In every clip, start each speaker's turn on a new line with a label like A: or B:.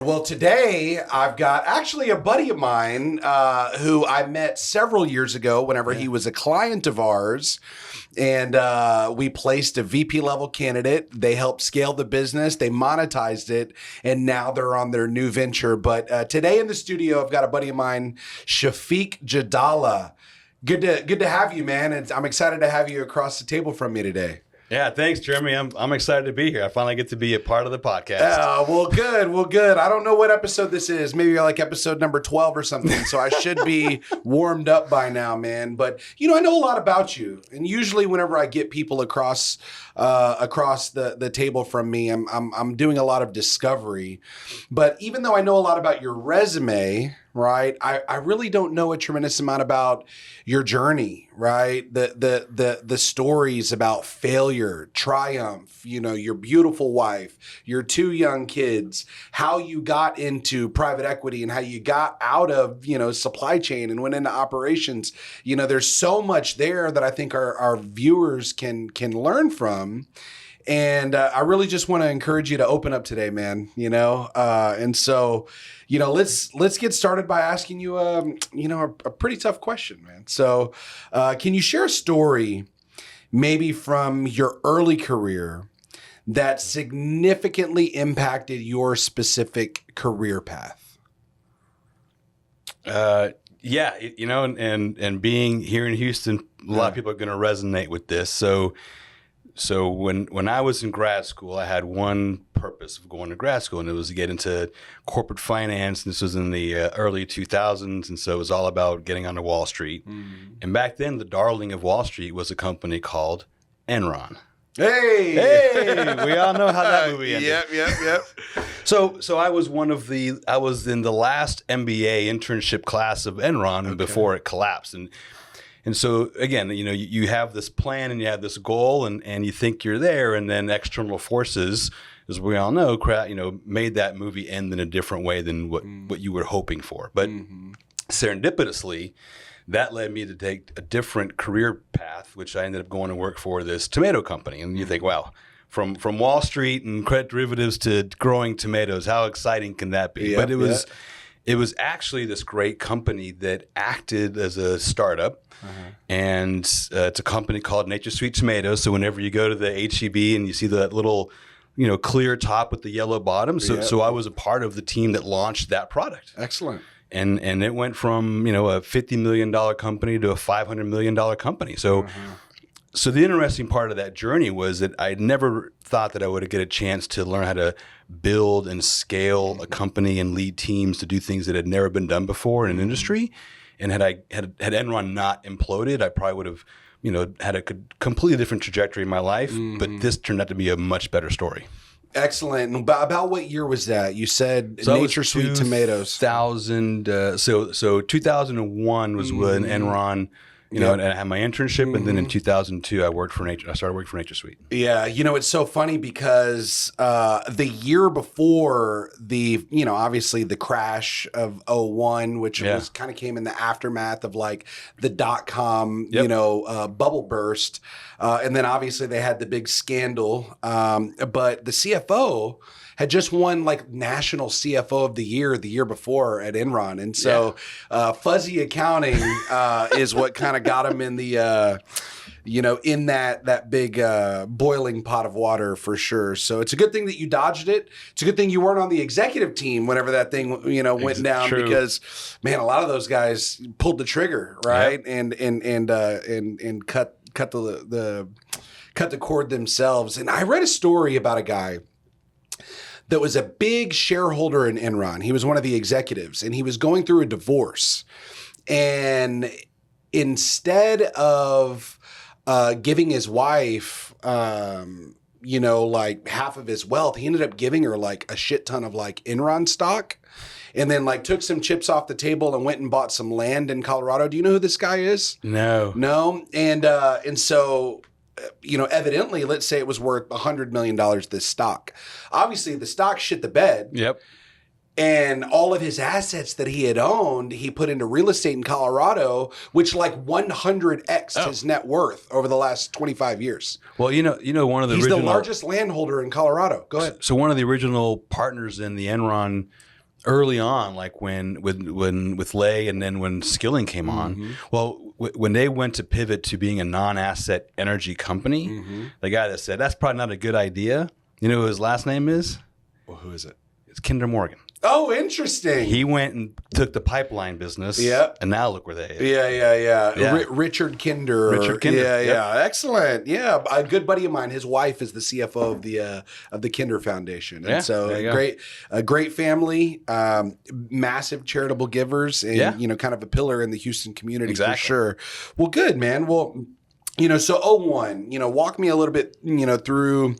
A: Well, today I've got actually a buddy of mine who I met several years ago whenever he was a client of ours. And we placed a VP level candidate. They helped scale the business. They monetized it. And now they're on their new venture. But today in the studio, I've got a buddy of mine, Shafiq Jadallah. Good to have you, man. I'm excited to have you across the table from me today.
B: Yeah, thanks, Jeremy. I'm excited to be here. I finally get to be a part of the podcast.
A: Well, good. I don't know what episode this is. Maybe like episode number 12 or something. So I should be warmed up by now, man. But, I know a lot about you. And usually whenever I get people across the table from me, I'm doing a lot of discovery. But even though I know a lot about your resume, right, I really don't know a tremendous amount about your journey, right? The stories about failure, triumph, your beautiful wife, your 2 young kids, how you got into private equity and how you got out of, supply chain and went into operations. There's so much there that I think our viewers can learn from. And I really just want to encourage you to open up today, man, and so, let's get started by asking you, a pretty tough question, man. So can you share a story maybe from your early career that significantly impacted your specific career path?
B: Yeah, and being here in Houston, a lot of people are going to resonate with this. So when I was in grad school, I had one purpose of going to grad school, and it was to get into corporate finance. This was in the early 2000s, and so it was all about getting onto Wall Street. And back then, the darling of Wall Street was a company called Enron. Hey, we all know how that movie ended.
A: Yep.
B: So I was I was in the last MBA internship class of Enron before it collapsed. And so, again, you have this plan and you have this goal and you think you're there, and then external forces, as we all know, made that movie end in a different way than what you were hoping for. But serendipitously, that led me to take a different career path, which I ended up going to work for this tomato company. And you think, wow, from Wall Street and credit derivatives to growing tomatoes, how exciting can that be? But it was actually this great company that acted as a startup. And it's a company called Nature Sweet Tomatoes. So whenever you go to the HEB and you see that little, clear top with the yellow bottom. So I was a part of the team that launched that product.
A: Excellent.
B: And it went from, a $50 million company to a $500 million company. So the interesting part of that journey was that I never thought that I would get a chance to learn how to build and scale a company and lead teams to do things that had never been done before in an industry. And had Enron not imploded, I probably would have, had a completely different trajectory in my life. But this turned out to be a much better story.
A: Excellent. And about what year was that? You said Nature Sweet Tomatoes.
B: 2001 was when Enron, and I had my internship, and then in 2002 I started working for Nature Sweet.
A: Yeah, it's so funny because the year before the, obviously the crash of '01, which was kind of came in the aftermath of like the .com, bubble burst, and then obviously they had the big scandal, but the CFO had just won like National CFO of the year before at Enron. And so fuzzy accounting is what kind of got him in the, in that big boiling pot of water for sure. So it's a good thing that you dodged it. It's a good thing you weren't on the executive team whenever that thing, went down. True. Because, man, a lot of those guys pulled the trigger, right? Yep. And cut the cord themselves. And I read a story about a guy that was a big shareholder in Enron. He was one of the executives, and he was going through a divorce. And instead of giving his wife, like half of his wealth, he ended up giving her like a shit ton of like Enron stock, and then like took some chips off the table and went and bought some land in Colorado. Do you know who this guy is? No. And so, evidently, let's say it was worth $100 million, this stock. Obviously, the stock shit the bed.
B: Yep.
A: And all of his assets that he had owned, he put into real estate in Colorado, which like 100x his net worth over the last 25 years.
B: Well, one of the
A: he's the largest landholder in Colorado. Go ahead.
B: So one of the original partners in the Enron early on, like when with Lay and then when Skilling came on, well, when they went to pivot to being a non-asset energy company, the guy that said that's probably not a good idea. You know who his last name is?
A: Well, who is it?
B: It's Kinder Morgan.
A: Oh, interesting.
B: He went and took the pipeline business.
A: Yep.
B: And now look where they are.
A: Yeah. Richard Kinder.
B: Richard Kinder.
A: Yeah. Excellent. Yeah. A good buddy of mine, his wife is the CFO of the Kinder Foundation. And so a great family, massive charitable givers, and kind of a pillar in the Houston community for sure. Well, good, man. Well, so 01, walk me a little bit, through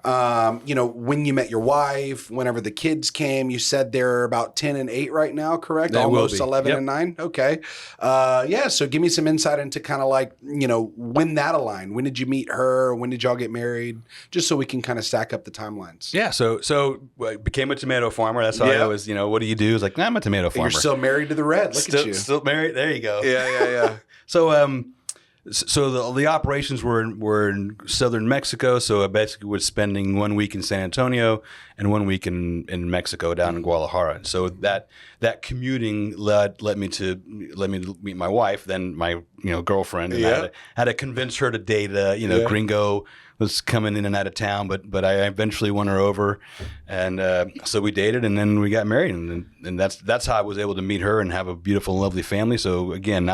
A: when you met your wife, whenever the kids came. You said they're about 10 and 8 right now, correct?
B: They
A: almost
B: will be.
A: 11 and 9. Okay. So give me some insight into kind of like, when that aligned. When did you meet her? When did y'all get married? Just so we can kind of stack up the timelines.
B: Yeah. So I became a tomato farmer. That's how I always, what do you do? It's like, I'm a tomato farmer.
A: You're still married to the red. Look at you.
B: Still married. There you go.
A: Yeah.
B: So the operations were in southern Mexico. So I basically was spending 1 week in San Antonio and 1 week in Mexico down in Guadalajara. So that commuting led me to meet my wife, then my girlfriend, and I had to convince her to date gringo was coming in and out of town, but I eventually won her over, and so we dated, and then we got married, and that's how I was able to meet her and have a beautiful, lovely family. So again,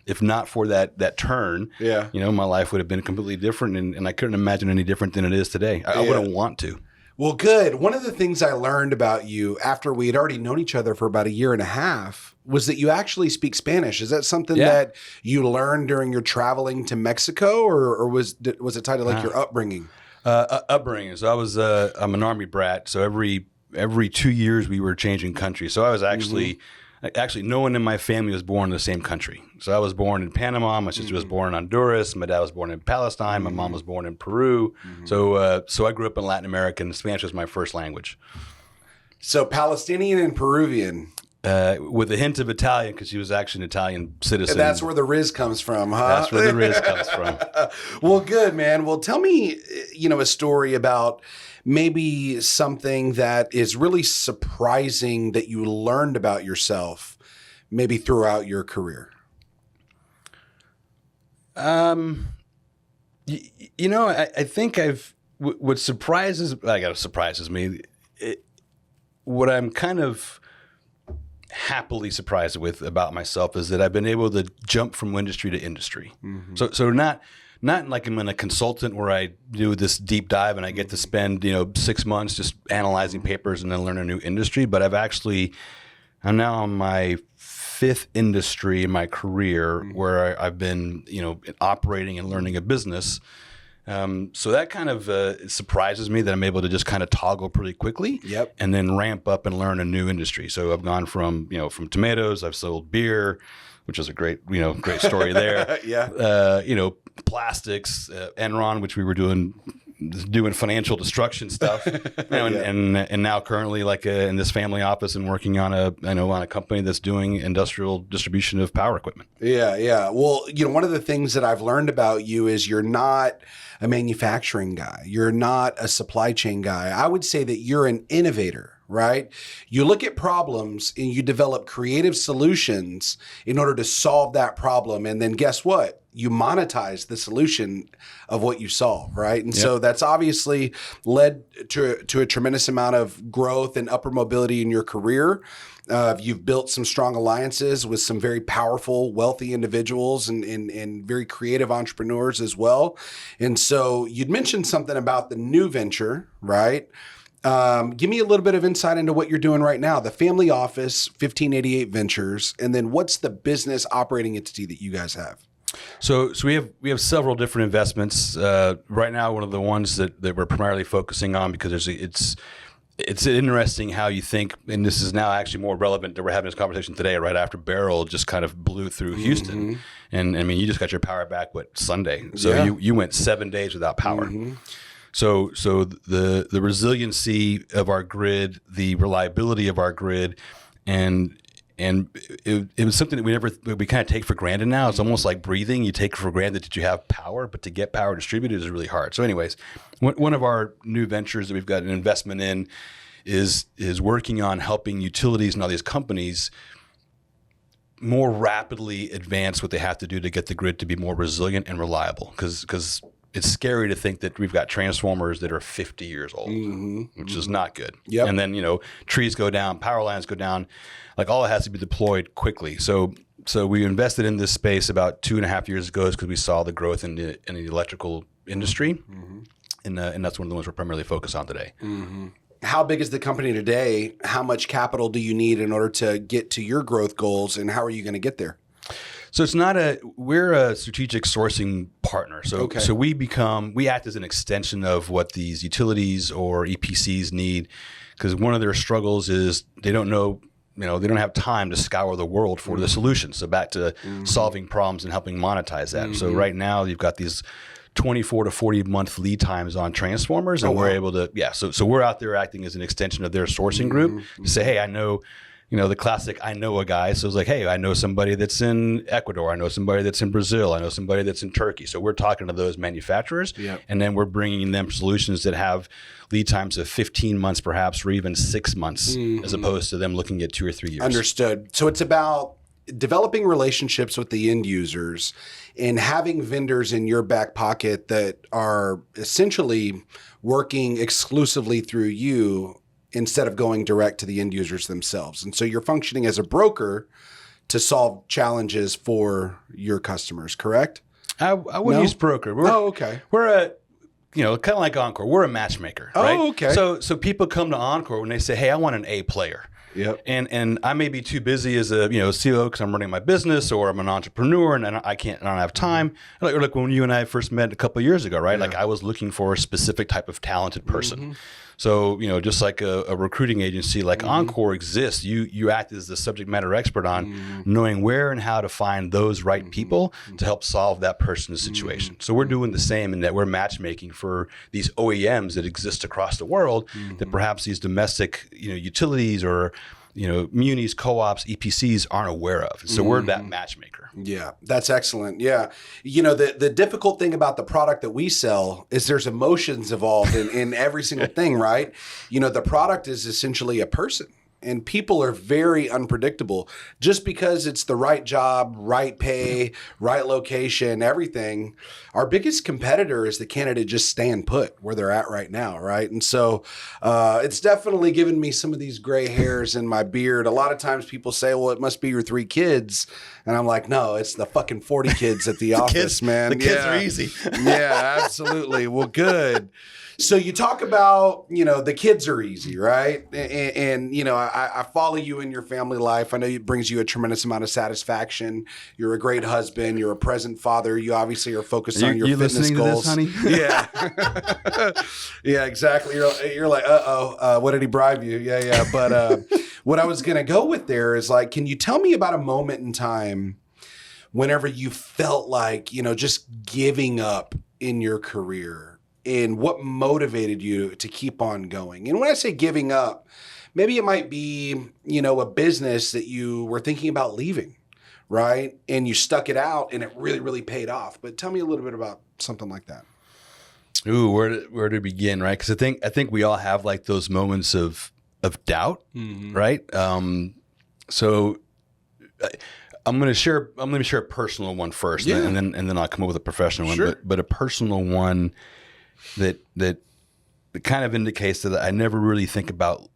B: if not for that turn, my life would have been completely different, and I couldn't imagine any different than it is today. I wouldn't want to.
A: Well, good. One of the things I learned about you after we had already known each other for about a year and a half was that you actually speak Spanish. Is that something that you learned during your traveling to Mexico, or was it tied to like your upbringing?
B: Upbringing. So I'm an Army brat. So every 2 years we were changing countries. So I was actually no one in my family was born in the same country. So I was born in Panama. My sister was born in Honduras. My dad was born in Palestine. My mom was born in Peru. So I grew up in Latin America, and Spanish was my first language.
A: So Palestinian and Peruvian.
B: With a hint of Italian, because she was actually an Italian citizen.
A: And that's where the Riz comes from, huh?
B: That's where the Riz comes from.
A: Well, good, man. Well, tell me, a story about maybe something that is really surprising that you learned about yourself, maybe throughout your career.
B: I think what surprises me, what I'm kind of happily surprised with about myself is that I've been able to jump from industry to industry. So not like I'm a consultant where I do this deep dive and I get to spend 6 months just analyzing papers and then learn a new industry. But I'm now on my 5th industry in my career where I've been operating and learning a business. So that kind of surprises me that I'm able to just kind of toggle pretty quickly, and then ramp up and learn a new industry. So I've gone from tomatoes, I've sold beer, which is a great story there. Plastics, Enron, which we were doing financial destruction stuff, and now currently in this family office and working on a company that's doing industrial distribution of power equipment.
A: Yeah. Well, one of the things that I've learned about you is you're not a manufacturing guy. You're not a supply chain guy. I would say that you're an innovator, right? You look at problems and you develop creative solutions in order to solve that problem. And then guess what? You monetize the solution of what you solve, right? And so that's obviously led to a tremendous amount of growth and upper mobility in your career. You've built some strong alliances with some very powerful, wealthy individuals and very creative entrepreneurs as well. And so you'd mentioned something about the new venture, right? Give me a little bit of insight into what you're doing right now. The family office, 1588 Ventures, and then what's the business operating entity that you guys have?
B: So we have several different investments. Right now, one of the ones that we're primarily focusing on, because it's interesting how you think, and this is now actually more relevant that we're having this conversation today, right after Beryl just kind of blew through Houston. And I mean, you just got your power back, Sunday? So you went 7 days without power. So the resiliency of our grid, the reliability of our grid, and it was something that we kind of take for granted now. It's almost like breathing. You take for granted that you have power, but to get power distributed is really hard. So anyways, one of our new ventures that we've got an investment in is working on helping utilities and all these companies more rapidly advance what they have to do to get the grid to be more resilient and reliable. Because it's scary to think that we've got transformers that are 50 years old, which is not good.
A: Yep.
B: And then, trees go down, power lines go down, like all it has to be deployed quickly. So we invested in this space about 2.5 years ago because we saw the growth in the electrical industry. And that's one of the ones we're primarily focused on today.
A: How big is the company today? How much capital do you need in order to get to your growth goals, and how are you going to get there?
B: So we're a strategic sourcing partner. So we act as an extension of what these utilities or EPCs need, because one of their struggles is they don't know, they don't have time to scour the world for the solution. So back to solving problems and helping monetize that. So right now you've got these 24 to 40 month lead times on transformers, and we're able to, so we're out there acting as an extension of their sourcing group to say, hey, I know, the classic, I know a guy. So it's like, hey, I know somebody that's in Ecuador. I know somebody that's in Brazil. I know somebody that's in Turkey. So we're talking to those manufacturers, and then we're bringing them solutions that have lead times of 15 months perhaps, or even 6 months, as opposed to them looking at 2 or 3 years.
A: Understood. So it's about developing relationships with the end users and having vendors in your back pocket that are essentially working exclusively through you instead of going direct to the end users themselves. And so you're functioning as a broker to solve challenges for your customers, correct?
B: I wouldn't use broker.
A: Okay.
B: We're a, kind of like Encore. We're a matchmaker, right?
A: Oh, okay.
B: So people come to Encore when they say, hey, I want an A player.
A: Yep.
B: And I may be too busy as a CEO because I'm running my business, or I'm an entrepreneur and I don't have time. Like when you and I first met a couple of years ago, right? Like I was looking for a specific type of talented person. So, just like a recruiting agency like Encore exists, you act as the subject matter expert on knowing where and how to find those right people to help solve that person's situation. So we're doing the same in that we're matchmaking for these OEMs that exist across the world that perhaps these domestic, utilities or munis, co-ops, EPCs aren't aware of. So we're that matchmaker.
A: Yeah, that's excellent. Yeah. The difficult thing about the product that we sell is there's emotions involved in every single thing, right? The product is essentially a person. And people are very unpredictable. Just because it's the right job, right pay, right location, everything, our biggest competitor is the candidate just staying put where they're at right now, right? And so it's definitely given me some of these gray hairs in my beard. A lot of times people say, well, it must be your 3 kids. And I'm like, no, it's the fucking 40 kids at the office, man.
B: The kids are easy.
A: Yeah, absolutely. Well, good. So you talk about, the kids are easy, right? And I follow you in your family life. I know it brings you a tremendous amount of satisfaction. You're a great husband. You're a present father. You obviously are focused on your fitness goals.
B: To this, honey?
A: Yeah. Yeah, exactly. You're like, what did he bribe you? Yeah. But what I was going to go with there is like, can you tell me about a moment in time whenever you felt like, just giving up in your career? And what motivated you to keep on going? And when I say giving up, maybe it might be, a business that you were thinking about leaving, right? And you stuck it out and it really, really paid off. But tell me a little bit about something like that.
B: Ooh, where to begin, right? Because I think we all have like those moments of doubt, right? So I'm going to share a personal one first, and then I'll come up with a professional one.
A: Sure.
B: But a personal one that kind of indicates that I never really think about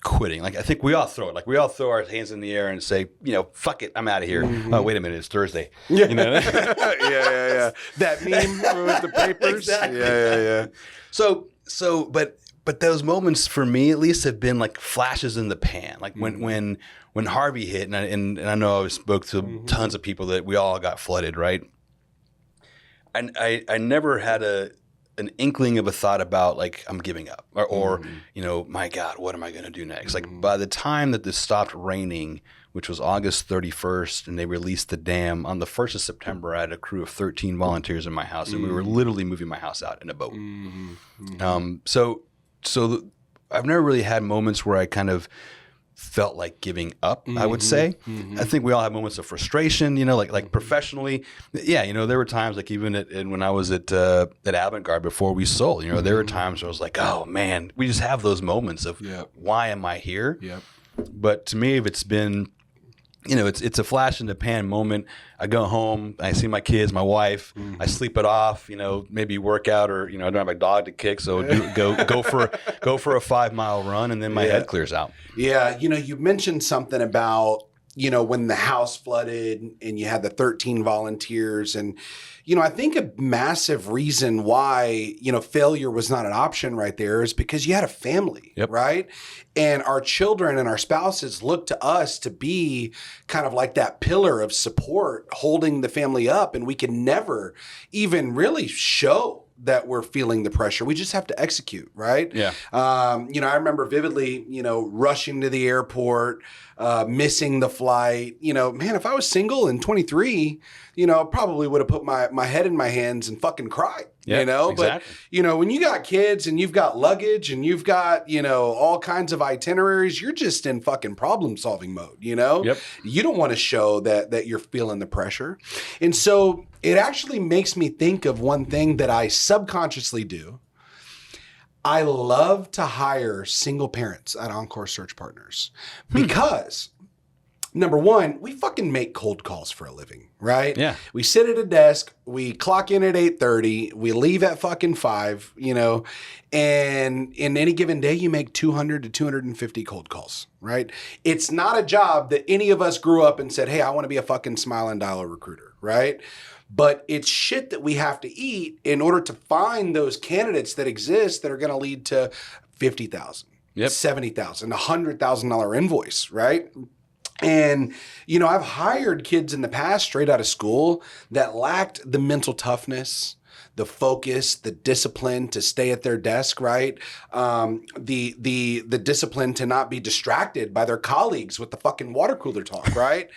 B: quitting. Like I think we all throw it. Like we all throw our hands in the air and say, fuck it, I'm out of here. Oh, wait a minute, it's Thursday.
A: Yeah. Yeah. That meme with the papers.
B: Exactly.
A: Yeah.
B: So, but those moments for me at least have been like flashes in the pan. Like when Harvey hit, and I know I spoke to tons of people that we all got flooded, right? And I never had an inkling of a thought about like I'm giving up or my God, what am I going to do next? Like by the time that this stopped raining, which was August 31st, and they released the dam on the 1st of September, I had a crew of 13 volunteers in my house, and we were literally moving my house out in a boat. So I've never really had moments where I kind of felt like giving up, I would say. I think we all have moments of frustration, like professionally. Yeah, there were times like even when I was at Avant-Garde before we sold, there were times where I was like, oh man, we just have those moments of why am I here?
A: Yep.
B: But to me, if it's been, it's a flash in the pan moment. I go home, I see my kids, my wife, I sleep it off, maybe work out or, I don't have my dog to kick. So go for a 5-mile run and then my head clears out.
A: Yeah. You mentioned something about, when the house flooded and you had the 13 volunteers and, I think a massive reason why, failure was not an option right there is because you had a family, right? And our children and our spouses look to us to be kind of like that pillar of support holding the family up. And we can never even really show that we're feeling the pressure. We just have to execute, right?
B: Yeah.
A: I remember vividly, rushing to the airport, missing the flight. Man, if I was single and 23, I probably would have put my head in my hands and fucking cried.
B: Exactly.
A: But, when you got kids and you've got luggage and you've got, all kinds of itineraries, you're just in fucking problem solving mode,
B: Yep.
A: You don't want to show that you're feeling the pressure. And so it actually makes me think of one thing that I subconsciously do. I love to hire single parents at Encore Search Partners because number one, we fucking make cold calls for a living, right?
B: Yeah.
A: We sit at a desk, we clock in at 8:30, we leave at fucking 5, and in any given day, you make 200 to 250 cold calls, right? It's not a job that any of us grew up and said, hey, I want to be a fucking smile and dial recruiter, right? But it's shit that we have to eat in order to find those candidates that exist that are going to lead to $50,000, $70,000, $100,000 invoice, right? And, I've hired kids in the past straight out of school that lacked the mental toughness, the focus, the discipline to stay at their desk, right? The discipline to not be distracted by their colleagues with the fucking water cooler talk, right?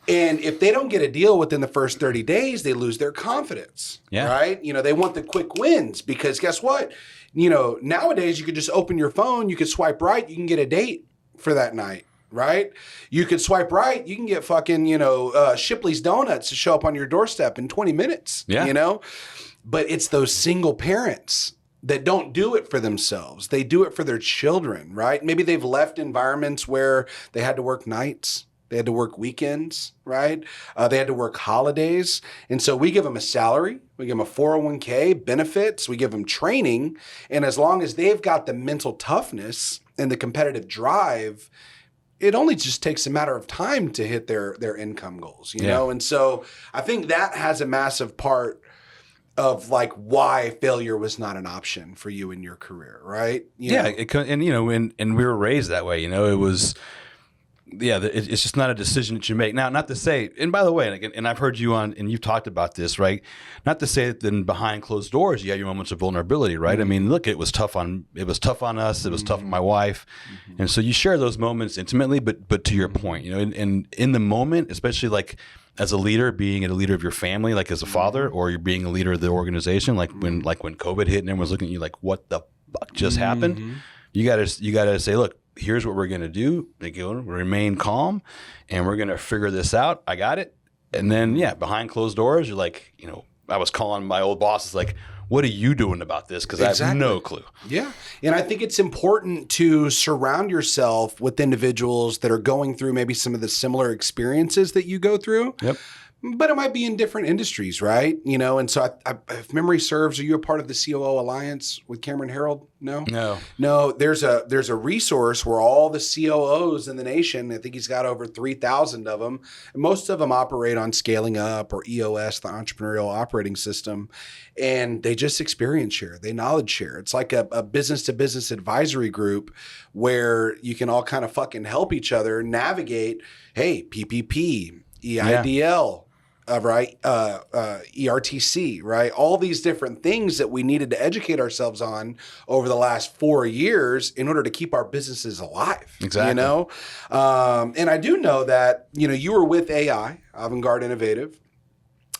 A: And if they don't get a deal within the first 30 days, they lose their confidence, right? They want the quick wins because guess what? Nowadays you could just open your phone, you could swipe right, you can get a date for that night, right? You could swipe right, you can get fucking, Shipley's Donuts to show up on your doorstep in 20 minutes, But it's those single parents that don't do it for themselves. They do it for their children, right? Maybe they've left environments where they had to work nights. They had to work weekends, right? They had to work holidays. And so we give them a salary. We give them a 401k, benefits. We give them training. And as long as they've got the mental toughness and the competitive drive, it only just takes a matter of time to hit their income goals, you know? And so I think that has a massive part of like why failure was not an option for you in your career, right?
B: And we were raised that way, it was... it's just not a decision that you make. Now, not to say, and by the way, and I've heard you on, and you've talked about this, right? Not to say that then behind closed doors, you have your moments of vulnerability, right? Mm-hmm. I mean, look, it was tough on us, it was tough on my wife. Mm-hmm. And so you share those moments intimately, but to your point, and in the moment, especially like as a leader, being a leader of your family, like as a father, or you're being a leader of the organization, like when COVID hit and everyone's looking at you like, what the fuck just happened? You gotta say, look, here's what we're going to do. Remain calm and we're going to figure this out. I got it. And then, behind closed doors, you're like, I was calling my old bosses like, what are you doing about this? Because I have no clue.
A: Yeah. And I think it's important to surround yourself with individuals that are going through maybe some of the similar experiences that you go through.
B: Yep.
A: But it might be in different industries, right? And so if memory serves, are you a part of the COO Alliance with Cameron Harold? No. There's a resource where all the COOs in the nation, I think he's got over 3,000 of them, and most of them operate on Scaling Up or EOS, the Entrepreneurial Operating System, and they just experience share, they knowledge share. It's like a business-to-business advisory group where you can all kind of fucking help each other navigate, hey, PPP, EIDL, right? ERTC, right? All these different things that we needed to educate ourselves on over the last 4 years in order to keep our businesses alive.
B: Exactly.
A: And I do know that, you were with AI, Avant-Garde Innovative.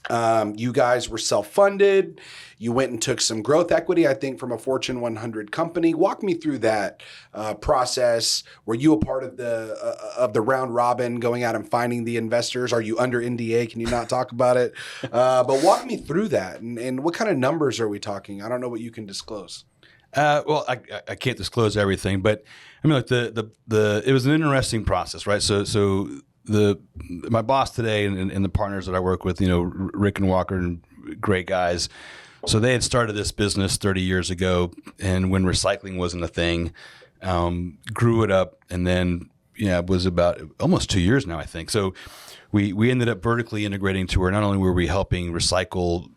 A: You guys were self-funded. You went and took some growth equity, I think, from a Fortune 100 company. Walk me through that process. Were you a part of the round robin, going out and finding the investors? Are you under NDA? Can you not talk about it? But walk me through that, and what kind of numbers are we talking? I don't know what you can disclose.
B: Well, I can't disclose everything, but I mean, like it was an interesting process, right? So my boss today and the partners that I work with, Rick and Walker, and great guys. So they had started this business 30 years ago, and when recycling wasn't a thing, grew it up, and then it was about almost 2 years now, I think. So we ended up vertically integrating to where not only were we helping recycle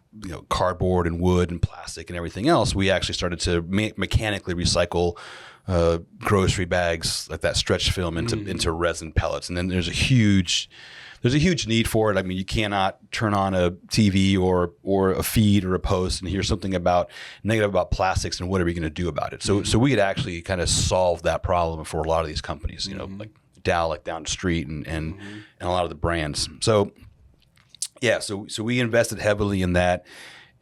B: cardboard and wood and plastic and everything else, we actually started to mechanically recycle grocery bags, like that stretch film, into resin pellets. And then there's a huge need for it. I mean, you cannot turn on a TV or a feed or a post and hear something negative about plastics, and what are we going to do about it? So we had actually kind of solved that problem for a lot of these companies, like Dow, like down the street, and a lot of the brands. So we invested heavily in that,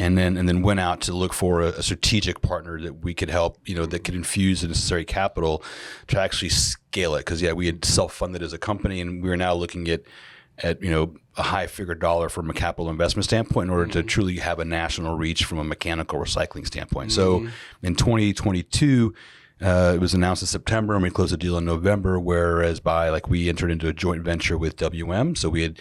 B: and then went out to look for a strategic partner that we could help, that could infuse the necessary capital to actually scale it. Because we had self-funded as a company, and we were now looking at a high figure dollar from a capital investment standpoint in order to truly have a national reach from a mechanical recycling standpoint. So in 2022. It was announced in September, and we closed the deal in November. Whereas we entered into a joint venture with WM. So we had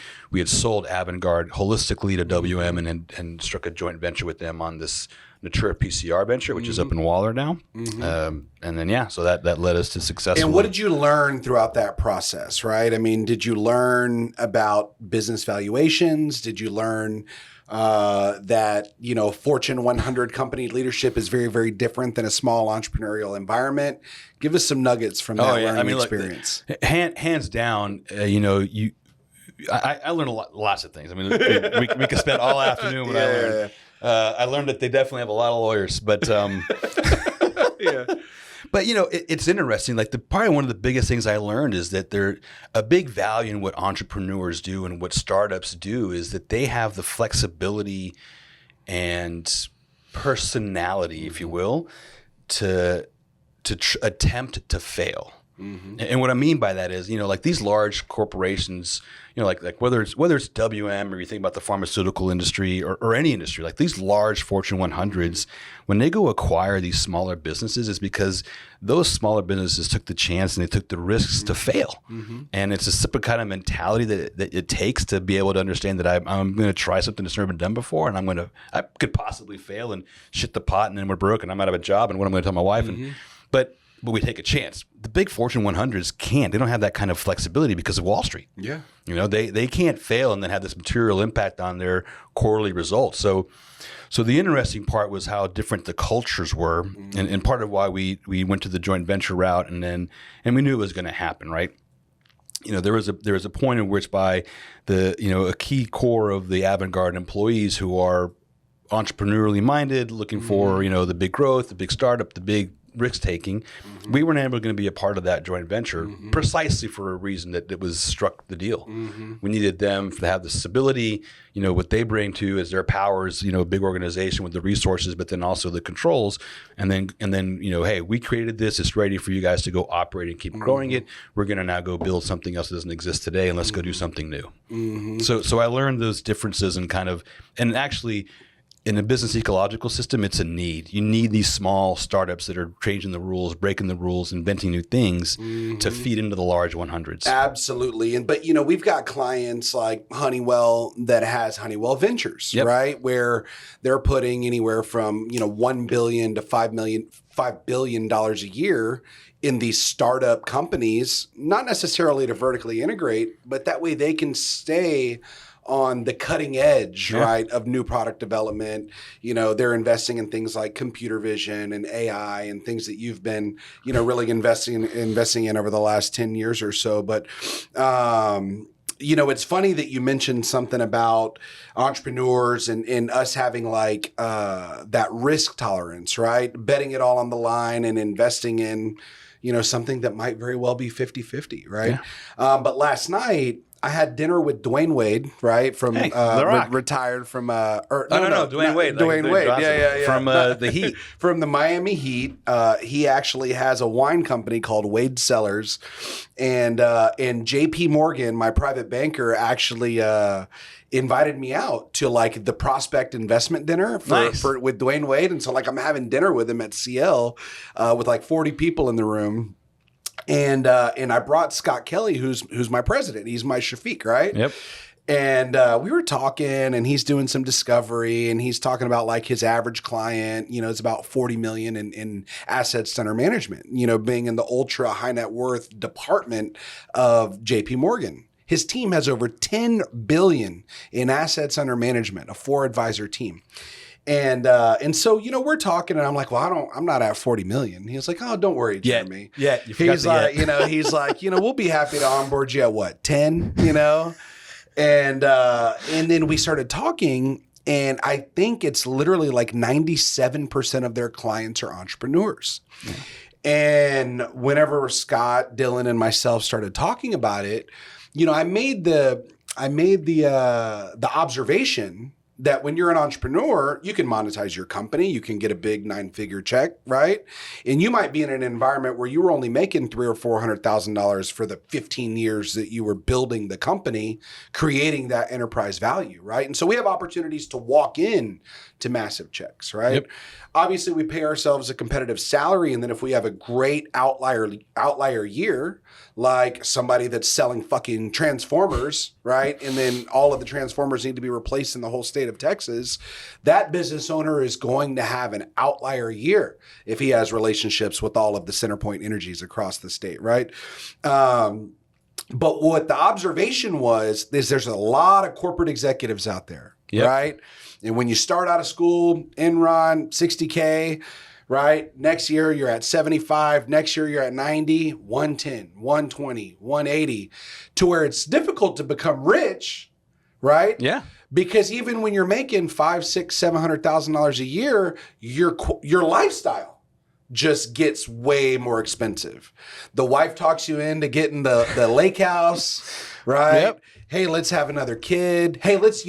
B: sold Avangard holistically to WM, and struck a joint venture with them on this Natura PCR venture, which is up in Waller now. And then so that led us to successful.
A: And what did you learn throughout that process? Right? I mean, did you learn about business valuations? Did you learn that Fortune 100 company leadership is very, very different than a small entrepreneurial environment? Give us some nuggets from that learning experience.
B: Hands down, I learned lots of things. I mean, we could spend all afternoon what I learned. I learned that they definitely have a lot of lawyers, but But it's interesting. Like probably one of the biggest things I learned is that a big value in what entrepreneurs do and what startups do is that they have the flexibility and personality, if you will, to attempt to fail. And what I mean by that is, like these large corporations, like whether it's WM, or you think about the pharmaceutical industry or any industry, like these large Fortune 100s, when they go acquire these smaller businesses, is because those smaller businesses took the chance and they took the risks to fail. And it's a separate kind of mentality that it takes to be able to understand that I'm going to try something that's never been done before, and I could possibly fail and shit the pot, and then we're broke and I'm out of a job, and what I'm going to tell my wife. But we take a chance. The big Fortune 100s can't. They don't have that kind of flexibility because of Wall Street. Yeah. They can't fail and then have this material impact on their quarterly results. So the interesting part was how different the cultures were, and part of why we went to the joint venture route, and we knew it was going to happen, right? There was a point in which by a key core of the Avangard employees who are entrepreneurially minded, looking for the big growth, the big startup, the big risk taking, we weren't able to be a part of that joint venture precisely for a reason that it was struck the deal. We needed them to have the stability, what they bring to is their powers, a big organization with the resources, but then also the controls. And then, hey, we created this, it's ready for you guys to go operate and keep growing it. We're going to now go build something else that doesn't exist today, and let's go do something new. So I learned those differences and actually, in the business ecological system, it's a need. You need these small startups that are changing the rules, breaking the rules, inventing new things to feed into the large 100s.
A: Absolutely. But we've got clients like Honeywell that has Honeywell Ventures, right? Where they're putting anywhere from, $1 billion to $5 billion a year in these startup companies, not necessarily to vertically integrate, but that way they can stay on the cutting edge, right, of new product development. They're investing in things like computer vision and AI and things that you've been, really investing in over the last 10 years or so. But, it's funny that you mentioned something about entrepreneurs and us having that risk tolerance, right? Betting it all on the line and investing in, something that might very well be 50-50, right? But last night I had dinner with Dwayne Wade, right? From
B: Hey, The Rock.
A: retired from
B: No, Dwayne Wade.
A: Dwayne Wade. Yeah.
B: From the Heat.
A: From the Miami Heat. He actually has a wine company called Wade Cellars. And JP Morgan, my private banker, actually invited me out to like the prospect investment dinner with Dwayne Wade. And so like I'm having dinner with him at CL with like 40 people in the room. And I brought Scott Kelly, who's my president. He's my Shafiq, right?
B: Yep.
A: And we were talking, and he's doing some discovery, and he's talking about like his average client, you know, it's about 40 million in assets under management, you know, being in the ultra high net worth department of JP Morgan. His team has over 10 billion in assets under management, a 4-advisor team. And so, you know, we're talking and I'm like, well, I'm not at 40 million. He was like, oh, don't worry, Jeremy.
B: Yeah.
A: He's like, he's like, we'll be happy to onboard you at what, 10, And then we started talking, and I think it's literally like 97% of their clients are entrepreneurs. Yeah. And whenever Scott, Dylan, and myself started talking about it, I made the observation that when you're an entrepreneur, you can monetize your company, you can get a big 9-figure check, right? And you might be in an environment where you were only making $300,000 or $400,000 for the 15 years that you were building the company, creating that enterprise value, right? And so we have opportunities to walk in to massive checks, right? Yep. Obviously, we pay ourselves a competitive salary, and then if we have a great outlier year, like somebody that's selling fucking Transformers, right? And then all of the Transformers need to be replaced in the whole state of Texas, that business owner is going to have an outlier year if he has relationships with all of the Centerpoint Energies across the state, right? But what the observation was is there's a lot of corporate executives out there, right? And when you start out of school, Enron, 60K, right? Next year, you're at 75. Next year, you're at 90, 110, 120, 180, to where it's difficult to become rich, right?
B: Yeah.
A: Because even when you're making $500,000, $600,000, $700,000 a year, your lifestyle just gets way more expensive. The wife talks you into getting the lake house, right? Yep. Hey, let's have another kid. Hey, let's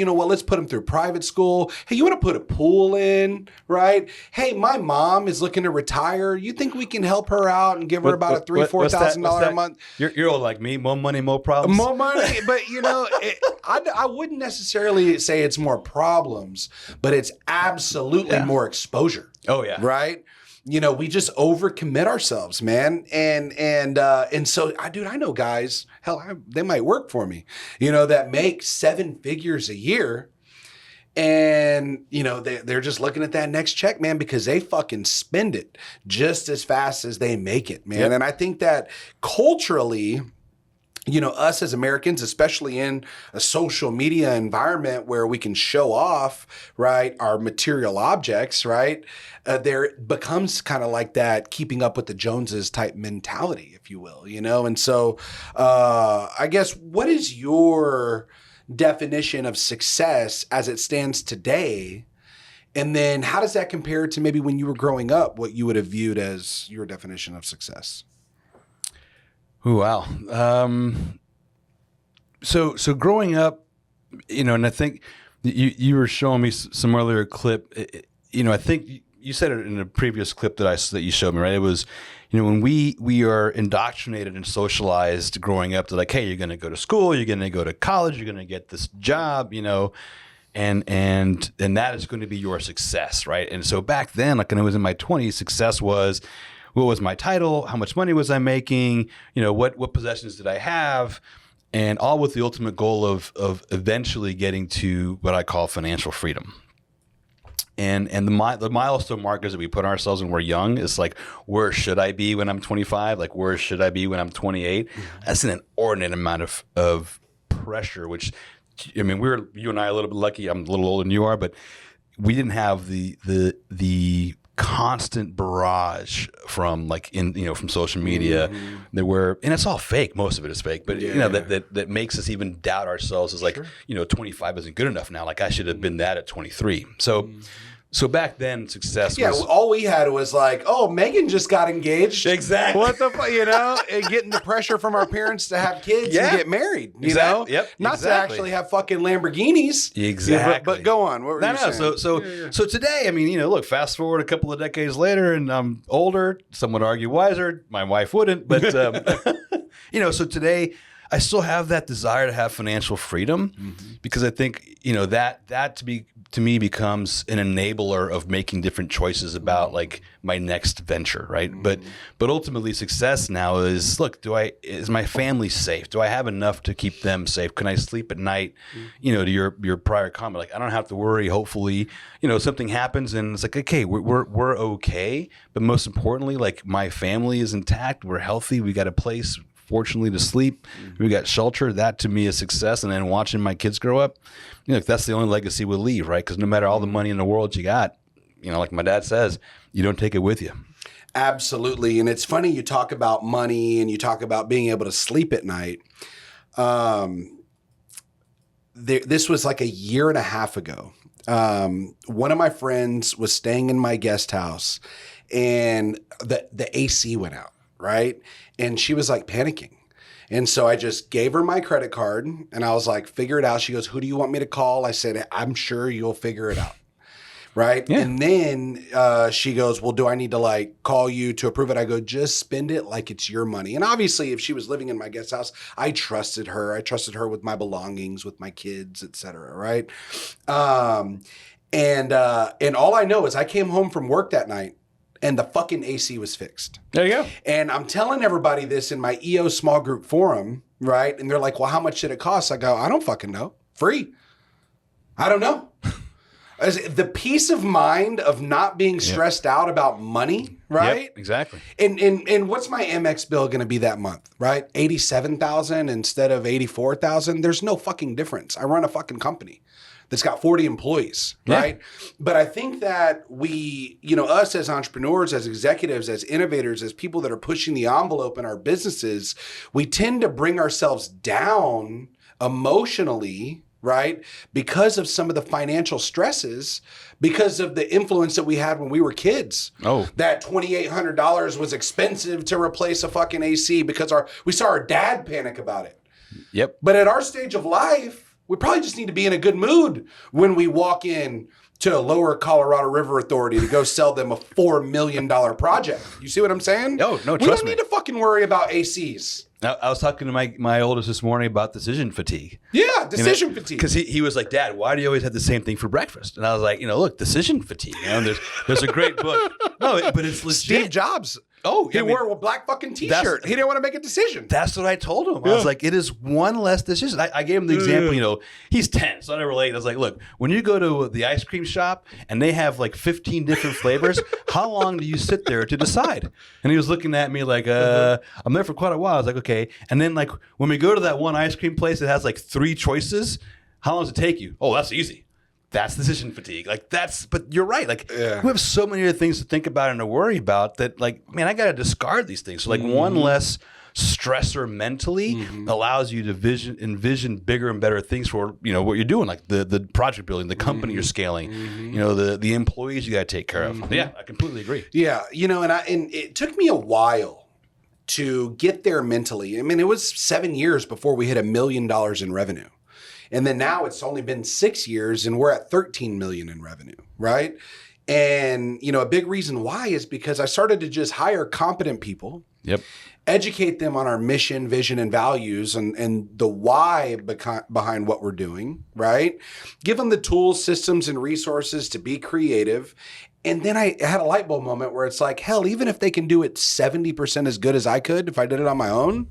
A: put him through private school. Hey, you want to put a pool in, right? Hey, my mom is looking to retire. You think we can help her out and give her about a $3,000-$4,000 a month?
B: You're old like me. More money, more problems.
A: More money, but I wouldn't necessarily say it's more problems, but it's absolutely more exposure.
B: Oh yeah,
A: right. We just overcommit ourselves, man. And so, I know guys, hell, they might work for me, that make 7 figures a year. And, they're just looking at that next check, man, because they fucking spend it just as fast as they make it, man. Yep. And I think that culturally, us as Americans, especially in a social media environment where we can show off, right, our material objects, right, there becomes kind of like that keeping up with the Joneses type mentality, if you will, And so I guess what is your definition of success as it stands today? And then how does that compare to maybe when you were growing up, what you would have viewed as your definition of success?
B: Ooh, wow. So growing up, and I think you were showing me some earlier clip. I think you said it in a previous clip that you showed me, right? It was, when we are indoctrinated and socialized growing up to like, hey, you're going to go to school, you're going to go to college, you're going to get this job, and that is going to be your success, right? And so back then, like when I was in my 20s, success was, what was my title? How much money was I making? What possessions did I have? And all with the ultimate goal of eventually getting to what I call financial freedom. And the milestone markers that we put ourselves when we're young is like, where should I be when I'm 25? Like, where should I be when I'm 28? Mm-hmm. That's an inordinate amount of pressure, which, you and I are a little bit lucky. I'm a little older than you are, but we didn't have the constant barrage from from social media. Mm-hmm. And it's all fake. Most of it is fake, but that makes us even doubt ourselves as like, 25 isn't good enough now. Like I should have been that at 23. So So back then, success was...
A: all we had was like, oh, Megan just got engaged.
B: Exactly.
A: What the fuck, and getting the pressure from our parents to have kids and get married, you know?
B: Yep.
A: Not to actually have fucking Lamborghinis.
B: Exactly.
A: Yeah, but go on. What were you saying?
B: So today, I mean, look, fast forward a couple of decades later, and I'm older. Some would argue wiser. My wife wouldn't, but so today, I still have that desire to have financial freedom because I think, that to me becomes an enabler of making different choices about like my next venture, right? But ultimately success now is, look, is my family safe? Do I have enough to keep them safe? Can I sleep at night? To your prior comment, like I don't have to worry. Hopefully, something happens and it's like, okay, we're okay. But most importantly, like my family is intact. We're healthy. We got a place, fortunately, to sleep. We got shelter. That to me is success. And then watching my kids grow up, that's the only legacy we'll leave, right? Because no matter all the money in the world you got, like my dad says, you don't take it with you.
A: Absolutely. And it's funny you talk about money and you talk about being able to sleep at night. This was like a year and a half ago. One of my friends was staying in my guest house and the AC went out, right? And she was like panicking. And so I just gave her my credit card and I was like, figure it out. She goes, who do you want me to call? I said, I'm sure you'll figure it out. Right. Yeah. And then she goes, well, do I need to like call you to approve it? I go, just spend it like it's your money. And obviously, if she was living in my guest house, I trusted her. I trusted her with my belongings, with my kids, et cetera. Right. And all I know is I came home from work that night and the fucking AC was fixed.
B: There you go. And
A: I'm telling everybody this in my EO small group forum, right? And they're like, well, how much did it cost? I go, I don't fucking know. Free. I don't know. The peace of mind of not being stressed out about money, right?
B: Yep, exactly.
A: And what's my Amex bill going to be that month, right? $87,000 instead of $84,000. There's no fucking difference. I run a fucking company that's got 40 employees, right? But I think that we, us as entrepreneurs, as executives, as innovators, as people that are pushing the envelope in our businesses, we tend to bring ourselves down emotionally, right? Because of some of the financial stresses, because of the influence that we had when we were kids.
B: Oh.
A: That $2,800 was expensive to replace a fucking AC because we saw our dad panic about it.
B: Yep.
A: But at our stage of life, we probably just need to be in a good mood when we walk in to Lower Colorado River Authority to go sell them a $4 million project. You see what I'm saying?
B: No, trust me.
A: We don't need to fucking worry about ACs.
B: I was talking to my oldest this morning about decision fatigue.
A: Yeah, decision fatigue.
B: Because he was like, Dad, why do you always have the same thing for breakfast? And I was like, look, decision fatigue. There's a great book. No, but it's legit.
A: Steve Jobs.
B: Oh,
A: he wore a black fucking t-shirt. He didn't want to make a decision.
B: That's what I told him. I was like, it is one less decision. I gave him the example, he's 10, so I never relate. I was like, look, when you go to the ice cream shop and they have like 15 different flavors, how long do you sit there to decide? And he was looking at me like, I'm there for quite a while. I was like, okay. And then like when we go to that one ice cream place that has like 3 choices, how long does it take you? Oh, that's easy. That's decision fatigue. But you're right. Like we have so many other things to think about and to worry about that like, man, I got to discard these things. So like one less stressor mentally allows you to envision bigger and better things for, what you're doing, like the project building, the company you're scaling, the employees you got to take care of. Yeah, I completely agree.
A: Yeah. And it took me a while to get there mentally. I mean, it was 7 years before we hit $1 million in revenue. And then now it's only been 6 years and we're at 13 million in revenue, right? And, a big reason why is because I started to just hire competent people, educate them on our mission, vision, and values and the why behind what we're doing, right? Give them the tools, systems, and resources to be creative. And then I had a light bulb moment where it's like, hell, even if they can do it 70% as good as I could if I did it on my own,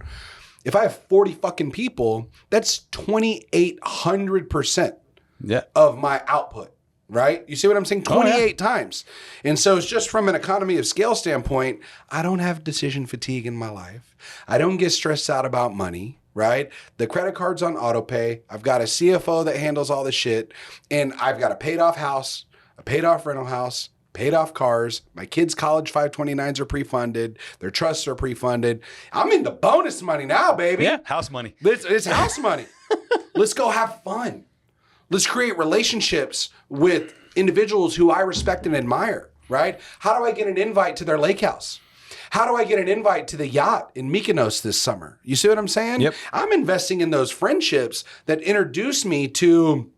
A: if I have 40 fucking people, that's 2,800% of my output, right? You see what I'm saying? 28 times. And so it's just from an economy of scale standpoint, I don't have decision fatigue in my life. I don't get stressed out about money, right? The credit card's on auto pay. I've got a CFO that handles all the shit. And I've got a paid off house, a paid off rental house, paid off cars. My kids' college 529s are pre-funded. Their trusts are pre-funded. I'm in the bonus money now, baby.
B: Yeah, house money.
A: It's house money. Let's go have fun. Let's create relationships with individuals who I respect and admire, right? How do I get an invite to their lake house? How do I get an invite to the yacht in Mykonos this summer? You see what I'm saying?
B: Yep.
A: I'm investing in those friendships that introduce me to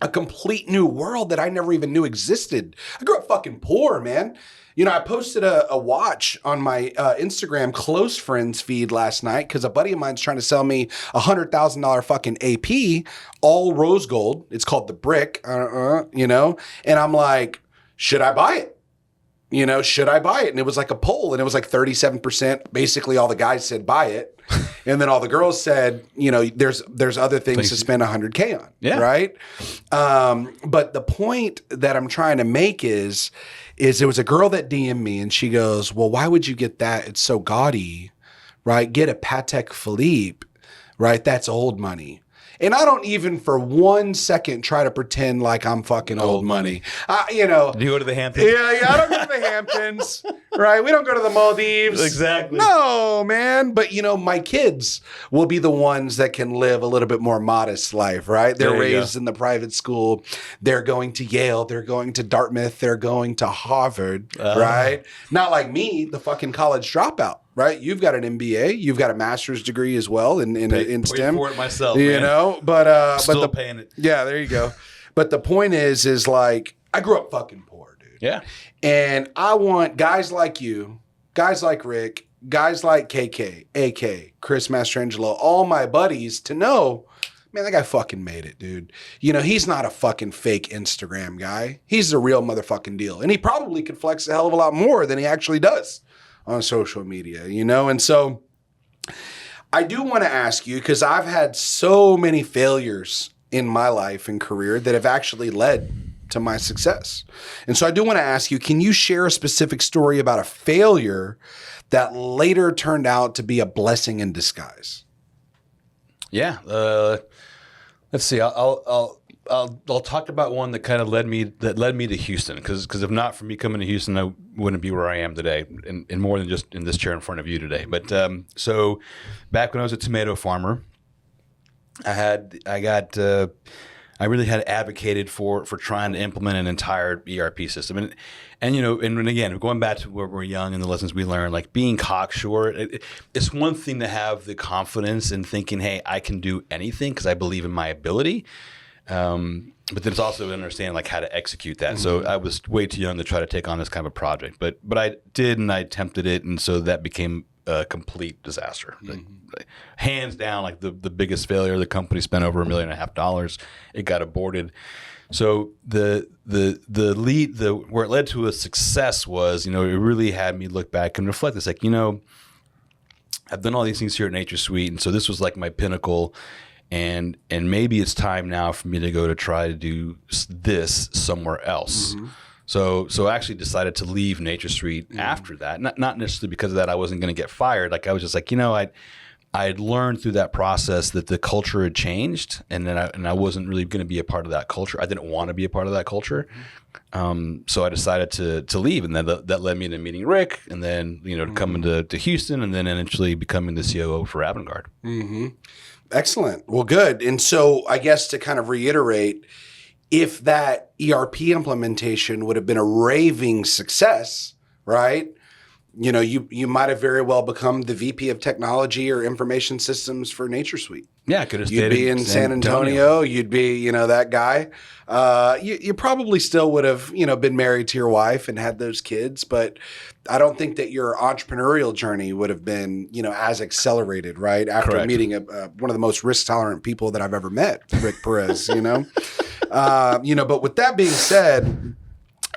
A: a complete new world that I never even knew existed. I grew up fucking poor, man. You know, I posted a watch on my Instagram close friends feed last night because a buddy of mine's trying to sell me $100,000 fucking AP, all rose gold. It's called the Brick, you know? And I'm like, should I buy it? You know, should I buy it? And it was like a poll, and it was like 37%. Basically, all the guys said buy it. And then all the girls said, you know, there's other things to spend $100K on, right? But the point that I'm trying to make is there was a girl that DM'd me, and she goes, well, why would you get that? It's so gaudy, right? Get a Patek Philippe, right? That's old money. And I don't even for 1 second try to pretend like I'm fucking old money. You know.
B: Do you go to the Hamptons?
A: Yeah, I don't go to the Hamptons, right? We don't go to the Maldives.
B: Exactly.
A: No, man. But, you know, my kids will be the ones that can live a little bit more modest life, right? They're raised in the private school. They're going to Yale. They're going to Dartmouth. They're going to Harvard, right? Not like me, the fucking college dropout. Right, you've got an MBA, you've got a master's degree as well in STEM.
B: For it myself,
A: you know, but
B: still paying it.
A: Yeah, there you go. But the point is like I grew up fucking poor, dude.
B: Yeah,
A: and I want guys like you, guys like Rick, guys like KK, AK, Chris Mastrangelo, all my buddies to know. Man, that guy fucking made it, dude. You know, he's not a fucking fake Instagram guy. He's the real motherfucking deal, and he probably could flex a hell of a lot more than he actually does on social media, you know? And so I do want to ask you, because I've had so many failures in my life and career that have actually led to my success. And so I do want to ask you, can you share a specific story about a failure that later turned out to be a blessing in disguise?
B: Yeah. Let's see. I'll talk about one that kind of led me to Houston, because if not for me coming to Houston, I wouldn't be where I am today, and more than just in this chair in front of you today. But so back when I was a tomato farmer, I really had advocated for trying to implement an entire ERP system, and you know, and again, going back to where we're young and the lessons we learned, like being cocksure, it's one thing to have the confidence in thinking, hey, I can do anything because I believe in my ability. But then it's also to understand like how to execute that. Mm-hmm. So I was way too young to try to take on this kind of a project, but I did, and I attempted it, and so that became a complete disaster. Mm-hmm. Like, hands down, like the biggest failure. The company spent over $1.5 million. It got aborted. So the lead, where it led to a success was, you know, it really had me look back and reflect. It's like, you know, I've done all these things here at Nature Suite, and so this was like my pinnacle. And maybe it's time now for me to go to try to do this somewhere else. Mm-hmm. So I actually decided to leave Nature Suite after that. Not necessarily because of that I wasn't going to get fired. Like I was just like, you know, I had learned through that process that the culture had changed, and I wasn't really going to be a part of that culture. I didn't want to be a part of that culture. So I decided to leave, and then that led me to meeting Rick, and then, you know, coming to Houston, and then eventually becoming the COO for Avantgarde.
A: Mm-hmm. Excellent. Well, good. And so I guess to kind of reiterate, if that ERP implementation would have been a raving success, right? You know, you might have very well become the VP of Technology or Information Systems for Nature Suite.
B: Yeah, I could have stayed.
A: You'd be in San Antonio. You'd be, you know, that guy. You probably still would have, you know, been married to your wife and had those kids, but I don't think that your entrepreneurial journey would have been, you know, as accelerated, right? After
B: Correct.
A: meeting one of the most risk-tolerant people that I've ever met, Rick Perez, you know? You know, but with that being said,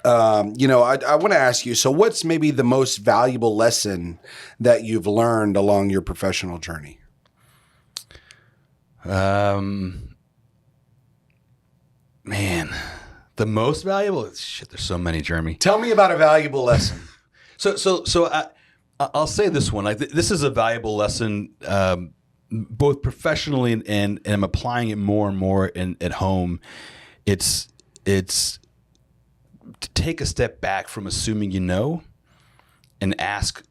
A: you know, I want to ask you, so what's maybe the most valuable lesson that you've learned along your professional journey?
B: Man, the most valuable? Shit, there's so many, Jeremy.
A: Tell me about a valuable lesson.
B: So I'll say this one. Like this is a valuable lesson, both professionally and I'm applying it more and more at home. It's to take a step back from assuming you know, and ask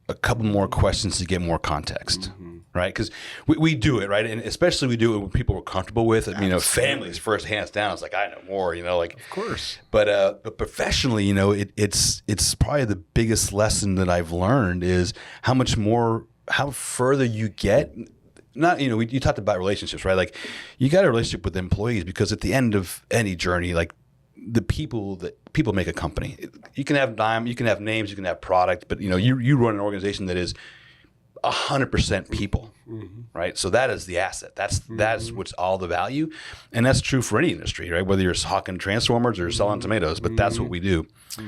B: a couple more questions to get more context. Mm-hmm. right? Because we do it, right? And especially we do it when people we're comfortable with. I mean, families first, hands down. It's like, I know more, like.
A: Of course.
B: But professionally, it's probably the biggest lesson that I've learned is how further you get. Not, you talked about relationships, right? Like, you got a relationship with employees because at the end of any journey, like, the people make a company. You can have names, you can have product, but you run an organization that is 100% people, right? So that is the asset. That's what's all the value, and that's true for any industry, right? Whether you're hawking transformers or selling tomatoes, but that's what we do.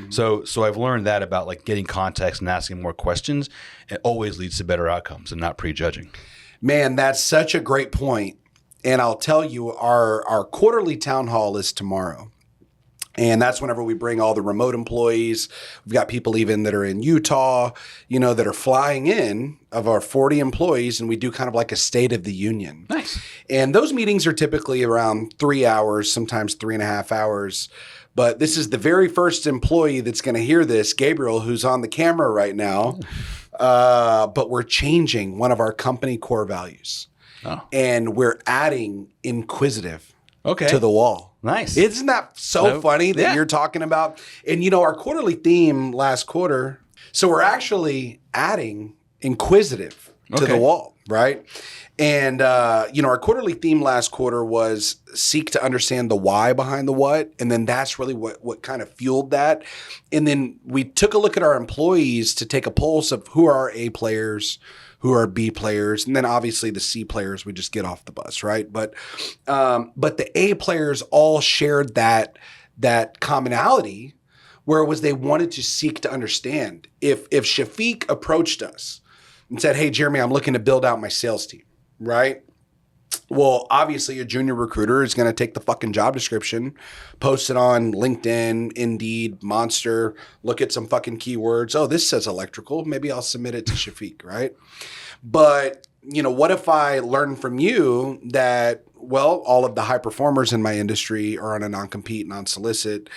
B: So I've learned that about like getting context and asking more questions. It always leads to better outcomes and not prejudging.
A: Man, that's such a great point. And I'll tell you, our quarterly town hall is tomorrow. And that's whenever we bring all the remote employees. We've got people even that are in Utah, that are flying in of our 40 employees, and we do kind of like a State of the Union.
B: Nice.
A: And those meetings are typically around 3 hours, sometimes 3.5 hours. But this is the very first employee that's going to hear this, Gabriel, who's on the camera right now. But we're changing one of our company core values. Oh. And we're adding inquisitive to the wall.
B: Nice.
A: Isn't that so funny that you're talking about? And, our quarterly theme last quarter, so we're actually adding inquisitive to the wall, right? And, our quarterly theme last quarter was seek to understand the why behind the what. And then that's really what kind of fueled that. And then we took a look at our employees to take a pulse of who are our A players, who are B players, and then obviously the C players we just get off the bus, right? But the A players all shared that commonality, where it was they wanted to seek to understand. If Shafiq approached us and said, "Hey, Jeremy, I'm looking to build out my sales team," right? Well, obviously a junior recruiter is going to take the fucking job description, post it on LinkedIn, Indeed, Monster, look at some fucking keywords. Oh, this says electrical. Maybe I'll submit it to Shafiq, right? But, what if I learn from you that, well, all of the high performers in my industry are on a non-compete, non-solicit,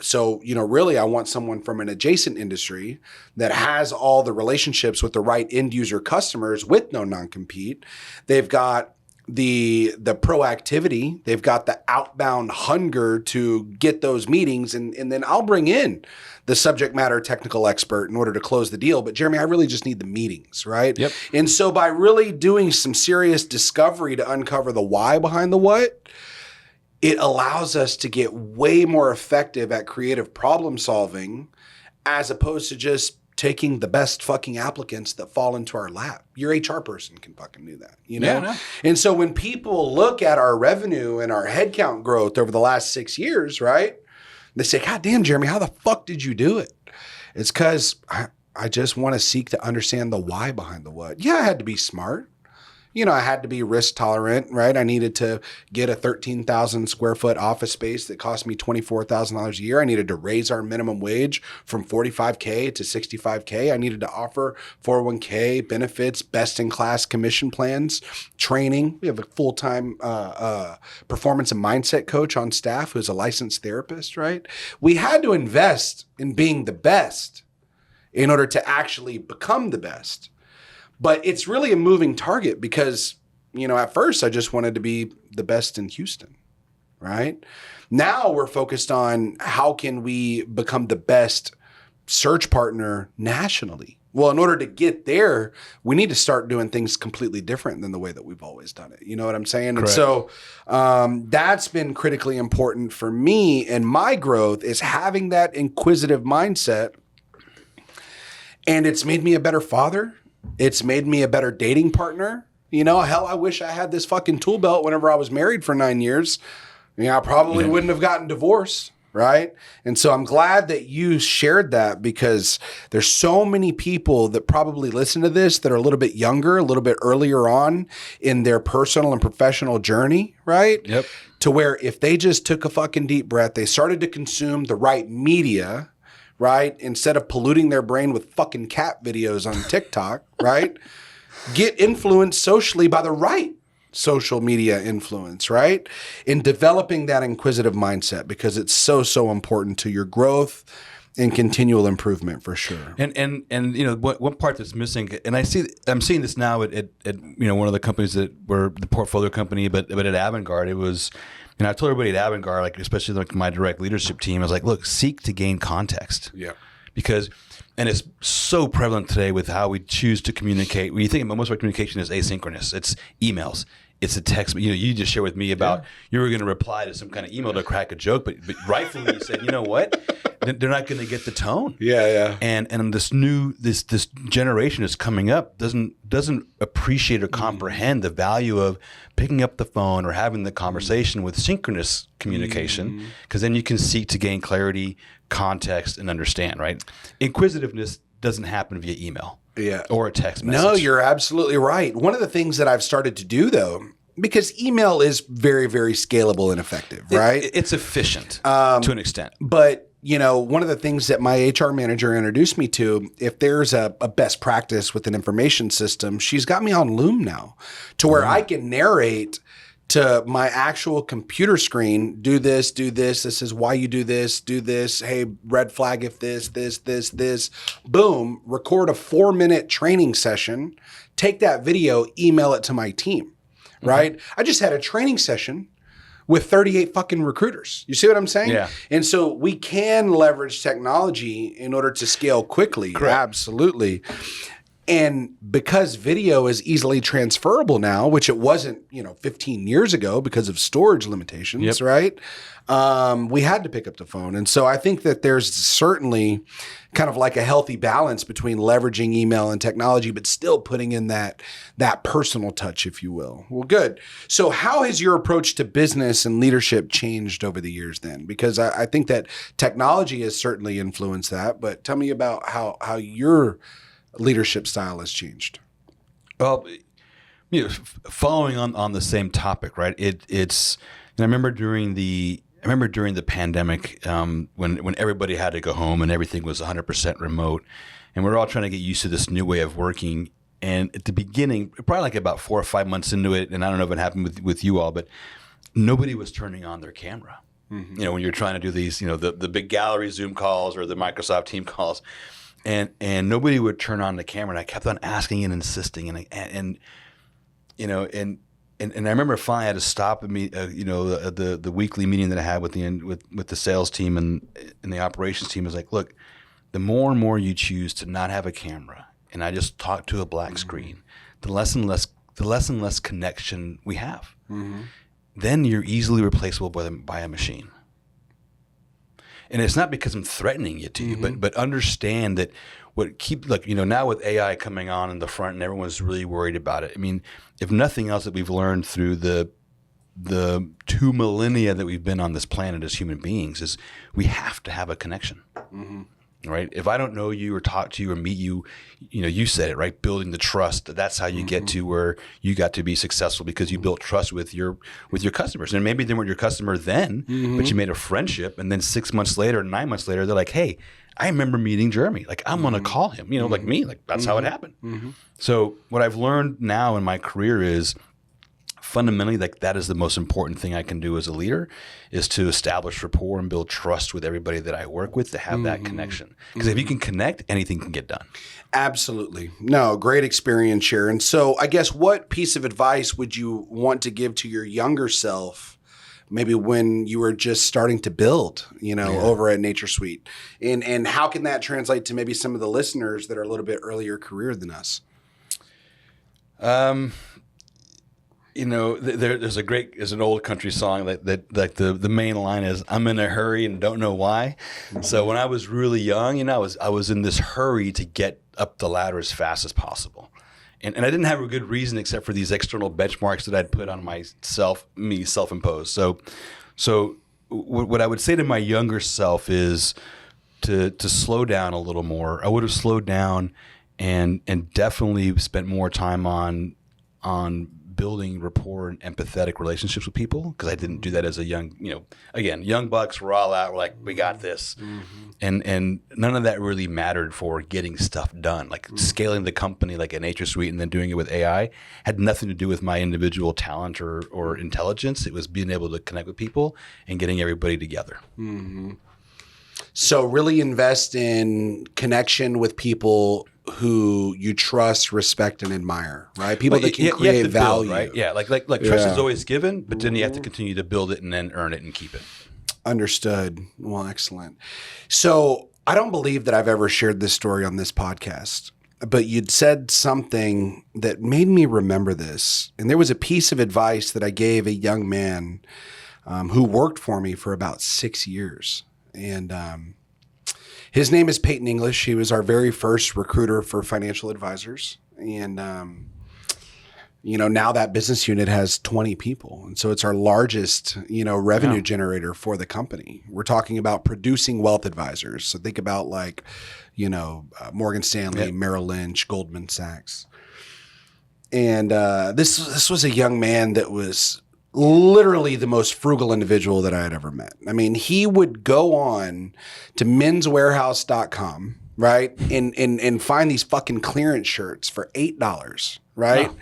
A: so, really I want someone from an adjacent industry that has all the relationships with the right end user customers with no non-compete. They've got the proactivity, they've got the outbound hunger to get those meetings, and then I'll bring in the subject matter technical expert in order to close the deal. But Jeremy, I really just need the meetings, right?
B: Yep.
A: And so by really doing some serious discovery to uncover the why behind the what, it allows us to get way more effective at creative problem solving, as opposed to just taking the best fucking applicants that fall into our lap. Your HR person can fucking do that,
B: Yeah, no.
A: And so when people look at our revenue and our headcount growth over the last 6 years, right? They say, "God damn, Jeremy, how the fuck did you do it?" It's because I just want to seek to understand the why behind the what. Yeah, I had to be smart. I had to be risk tolerant, right? I needed to get a 13,000 square foot office space that cost me $24,000 a year. I needed to raise our minimum wage from $45K to $65K. I needed to offer 401K benefits, best in class commission plans, training. We have a full-time performance and mindset coach on staff who's a licensed therapist, right? We had to invest in being the best in order to actually become the best. But it's really a moving target because, at first I just wanted to be the best in Houston, right? Now we're focused on how can we become the best search partner nationally. Well, in order to get there, we need to start doing things completely different than the way that we've always done it. You know what I'm saying?
B: Correct.
A: And so that's been critically important for me and my growth, is having that inquisitive mindset. And it's made me a better father. It's made me a better dating partner. Hell, I wish I had this fucking tool belt whenever I was married for 9 years. I probably wouldn't have gotten divorced, right? And so I'm glad that you shared that, because there's so many people that probably listen to this that are a little bit younger, a little bit earlier on in their personal and professional journey, right?
B: Yep.
A: To where if they just took a fucking deep breath, they started to consume the right media, right? Instead of polluting their brain with fucking cat videos on TikTok, right? Get influenced socially by the right social media influence, right? In developing that inquisitive mindset, because it's so, so important to your growth And continual improvement for sure.
B: And one part that's missing, and I'm seeing this now at one of the companies that were the portfolio company, but at Avantgarde, it was, I told everybody at Avantgarde, like especially like my direct leadership team, I was like, look, seek to gain context.
A: Yeah.
B: Because, and it's so prevalent today with how we choose to communicate. When you think about most of our communication is asynchronous, it's emails. It's a text. You just shared with me about you were going to reply to some kind of email to crack a joke, but rightfully you said, you know what? They're not going to get the tone.
A: Yeah.
B: And this generation is coming up doesn't appreciate or comprehend the value of picking up the phone or having the conversation with synchronous communication, because then you can seek to gain clarity, context, and understand. Right? Inquisitiveness doesn't happen via email.
A: Yeah.
B: Or a text message.
A: No, you're absolutely right. One of the things that I've started to do, though, because email is very, very scalable and effective, right?
B: It's efficient to an extent.
A: But, one of the things that my HR manager introduced me to, if there's a best practice with an information system, she's got me on Loom now to where I can narrate to my actual computer screen, do this, this is why you do this, hey, red flag if this, boom, record a 4-minute training session, take that video, email it to my team, right? I just had a training session with 38 fucking recruiters. You see what I'm saying?
B: Yeah.
A: And so we can leverage technology in order to scale quickly.
B: Correct.
A: Absolutely. And because video is easily transferable now, which it wasn't, 15 years ago because of storage limitations, right? We had to pick up the phone. And so I think that there's certainly kind of like a healthy balance between leveraging email and technology, but still putting in that personal touch, if you will. Well, good. So how has your approach to business and leadership changed over the years then? Because I think that technology has certainly influenced that, but tell me about how your leadership style has changed.
B: Well, following on the same topic, right? It's. I remember during the pandemic, when everybody had to go home and everything was 100% remote, and we're all trying to get used to this new way of working. And at the beginning, probably like about 4 or 5 months into it, and I don't know if it happened with you all, but nobody was turning on their camera. When you're trying to do these, the big gallery Zoom calls or the Microsoft Team calls. And nobody would turn on the camera, and I kept on asking and insisting, and I remember finally I had to stop the weekly meeting that I had with the sales team and the operations team. Was like, look, the more and more you choose to not have a camera, and I just talk to a black screen, the less and less connection we have. Then you're easily replaceable by a machine. And it's not because I'm threatening it to you, but understand that now with AI coming on in the front and everyone's really worried about it. I mean, if nothing else that we've learned through the 2 millennia that we've been on this planet as human beings is we have to have a connection. Right? If I don't know you or talk to you or meet you, you said it, right? Building the trust. That's how you get to where you got to be successful because you built trust with your customers. And maybe they weren't your customer then, but you made a friendship. And then 6 months later, 9 months later, they're like, hey, I remember meeting Jeremy. Like, I'm going to call him, like me. Like, that's how it happened. So what I've learned now in my career is fundamentally, like, that is the most important thing I can do as a leader, is to establish rapport and build trust with everybody that I work with, to have that connection. Because if you can connect, anything can get done.
A: Absolutely. No, great experience, Sharon. So I guess what piece of advice would you want to give to your younger self, maybe when you were just starting to build, over at NatureSuite? And how can that translate to maybe some of the listeners that are a little bit earlier career than us? There's an old country song that the main line is, I'm in a hurry and don't know why. So when I was really young, I was in this hurry to get up the ladder as fast as possible. And I didn't have a good reason except for these external benchmarks that I'd put on self-imposed. So what I would say to my younger self is to slow down a little more. I would have slowed down and definitely spent more time on building rapport and empathetic relationships with people, because I didn't do that as a young bucks. We're all out. We're like, we got this. And none of that really mattered for getting stuff done. Like scaling the company like a NatureSuite and then doing it with AI had nothing to do with my individual talent or intelligence. It was being able to connect with people and getting everybody together. So really invest in connection with people who you trust, respect, and admire, right? People that can create
B: have to
A: value.
B: build, right? Yeah, like trust is always given, but then you have to continue to build it and then earn it and keep it.
A: Understood. Well, excellent. So I don't believe that I've ever shared this story on this podcast, but you'd said something that made me remember this. And there was a piece of advice that I gave a young man who worked for me for about 6 years. And his name is Peyton English. He was our very first recruiter for financial advisors. And, now that business unit has 20 people. And so it's our largest, revenue generator for the company. We're talking about producing wealth advisors. So think about Morgan Stanley, Merrill Lynch, Goldman Sachs. And this was a young man that was literally the most frugal individual that I had ever met. I mean, he would go on to menswarehouse.com, right? And find these fucking clearance shirts for $8, right? Oh.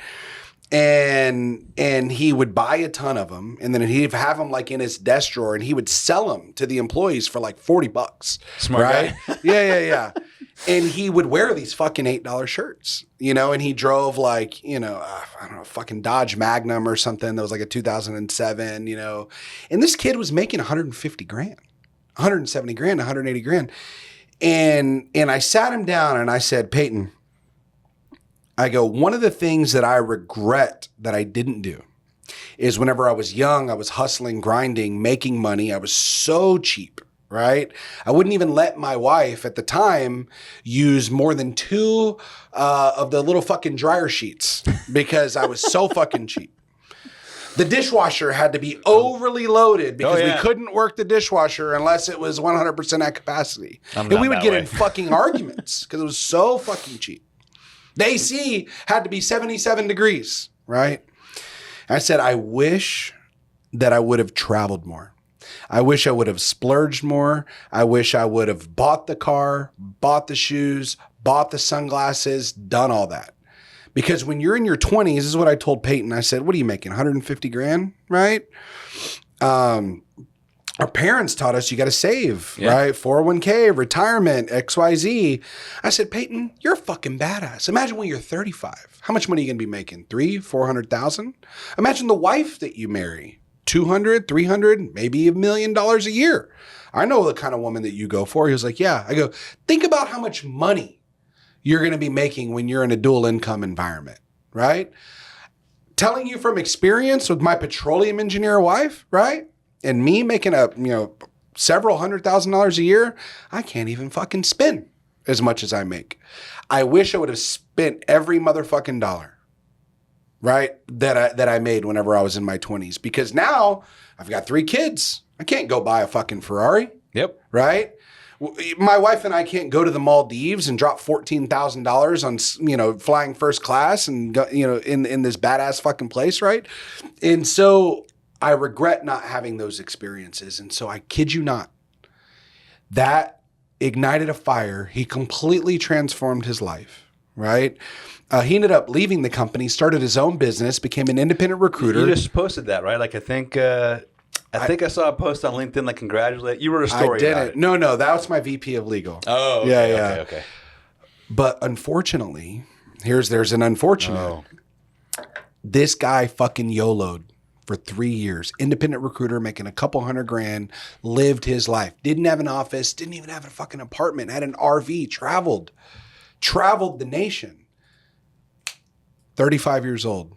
A: And he would buy a ton of them, and then he'd have them like in his desk drawer, and he would sell them to the employees for like $40.
B: Smart
A: right?
B: guy.
A: Yeah. And he would wear these fucking $8 shirts, and he drove like, I don't know, fucking Dodge Magnum or something that was like a 2007, and this kid was making 150 grand, 170 grand, 180 grand. And I sat him down and I said, Peyton, I go, one of the things that I regret that I didn't do is whenever I was young, I was hustling, grinding, making money. I was so cheap, right? I wouldn't even let my wife at the time use more than 2 of the little fucking dryer sheets because I was so fucking cheap. The dishwasher had to be overly loaded because we couldn't work the dishwasher unless it was 100% at capacity. And we would get in fucking arguments because it was so fucking cheap. The AC had to be 77 degrees, right? I said, I wish that I would have traveled more. I wish I would have splurged more. I wish I would have bought the car, bought the shoes, bought the sunglasses, done all that. Because when you're in your 20s, this is what I told Peyton. I said, what are you making, 150 grand, right? Our parents taught us you got to save, right? 401k, retirement, XYZ. I said, Peyton, you're a fucking badass. Imagine when you're 35. How much money are you going to be making? 300,000-400,000? Imagine the wife that you marry. 200, 300, maybe $1 million a year. I know the kind of woman that you go for. He was like, yeah. I go, think about how much money you're going to be making when you're in a dual income environment, right? Telling you from experience with my petroleum engineer wife, right? And me making several $100,000 a year, I can't even fucking spend as much as I make. I wish I would have spent every motherfucking dollar, right, that I made whenever I was in my 20s. Because now I've got 3 kids. I can't go buy a fucking Ferrari.
B: Yep.
A: Right? My wife and I can't go to the Maldives and drop $14,000 on, flying first class and go, in this badass fucking place, right? And so I regret not having those experiences. And so I kid you not, that ignited a fire. He completely transformed his life, right? He ended up leaving the company, started his own business, became an independent recruiter.
B: You just posted that, right? Like I think I saw a post on LinkedIn like congratulate. You wrote a story about it.
A: No, that was my VP of legal.
B: Oh, okay, okay.
A: But unfortunately, there's an unfortunate.
B: Oh.
A: This guy fucking YOLO'd for 3 years. Independent recruiter, making a couple $100 grand, lived his life. Didn't have an office, didn't even have a fucking apartment, had an RV, traveled the nation. 35 years old,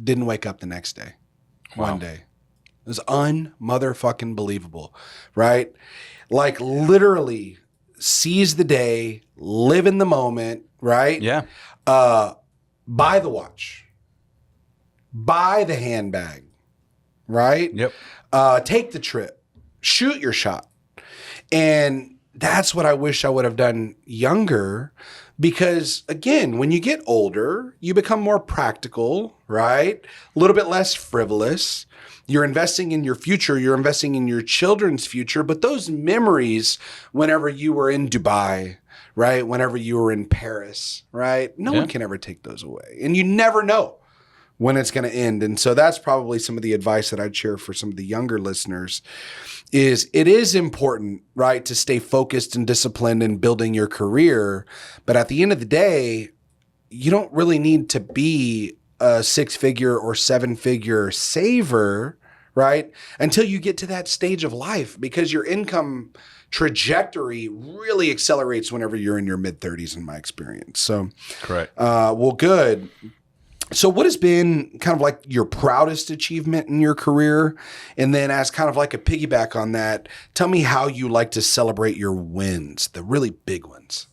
A: didn't wake up the next day.
B: Wow.
A: One day. It was un-motherfucking believable, right? Like literally seize the day, live in the moment, right?
B: Yeah.
A: Buy the watch, buy the handbag, right?
B: Yep.
A: Take the trip, shoot your shot. And that's what I wish I would have done younger. Because again, when you get older, you become more practical, right? A little bit less frivolous. You're investing in your future. You're investing in your children's future. But those memories, whenever you were in Dubai, right? Whenever you were in Paris, right? No one can ever take those away. And you never know when it's going to end. And so that's probably some of the advice that I'd share for some of the younger listeners is it is important, right, to stay focused and disciplined in building your career. But at the end of the day, you don't really need to be a 6-figure or 7-figure saver, right, until you get to that stage of life, because your income trajectory really accelerates whenever you're in your mid-30s, in my experience. So,
B: correct.
A: Well, good. So what has been kind of like your proudest achievement in your career? And then as kind of like a piggyback on that, tell me how you like to celebrate your wins, the really big ones.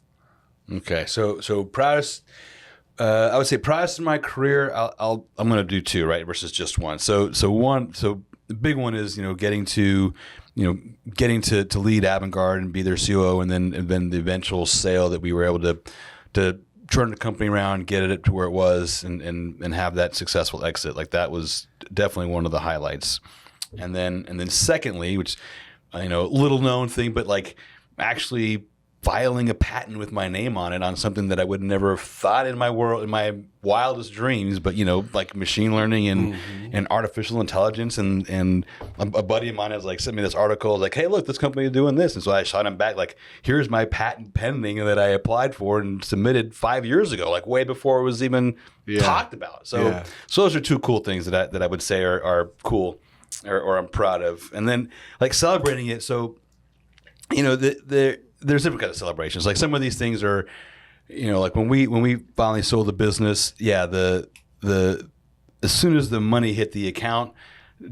B: Okay. So proudest, I would say proudest in my career, I'm going to do 2, right? Versus just one. So the big one is, getting to lead Avantgarde and be their COO, and then the eventual sale that we were able to turn the company around, get it to where it was, and have that successful exit. Like, that was definitely one of the highlights. And then secondly, which, little known thing, but like actually filing a patent with my name on it on something that I would never have thought in my wildest dreams, but like machine learning and artificial intelligence, and a buddy of mine has like sent me this article like, hey, look, this company is doing this, and so I shot him back like, here's my patent pending that I applied for and submitted 5 years ago, like way before it was even talked about. So those are 2 cool things that I would say are cool or I'm proud of. And then like celebrating it, so there's different kind of celebrations. Like some of these things are, like when we finally sold the business, the as soon as the money hit the account,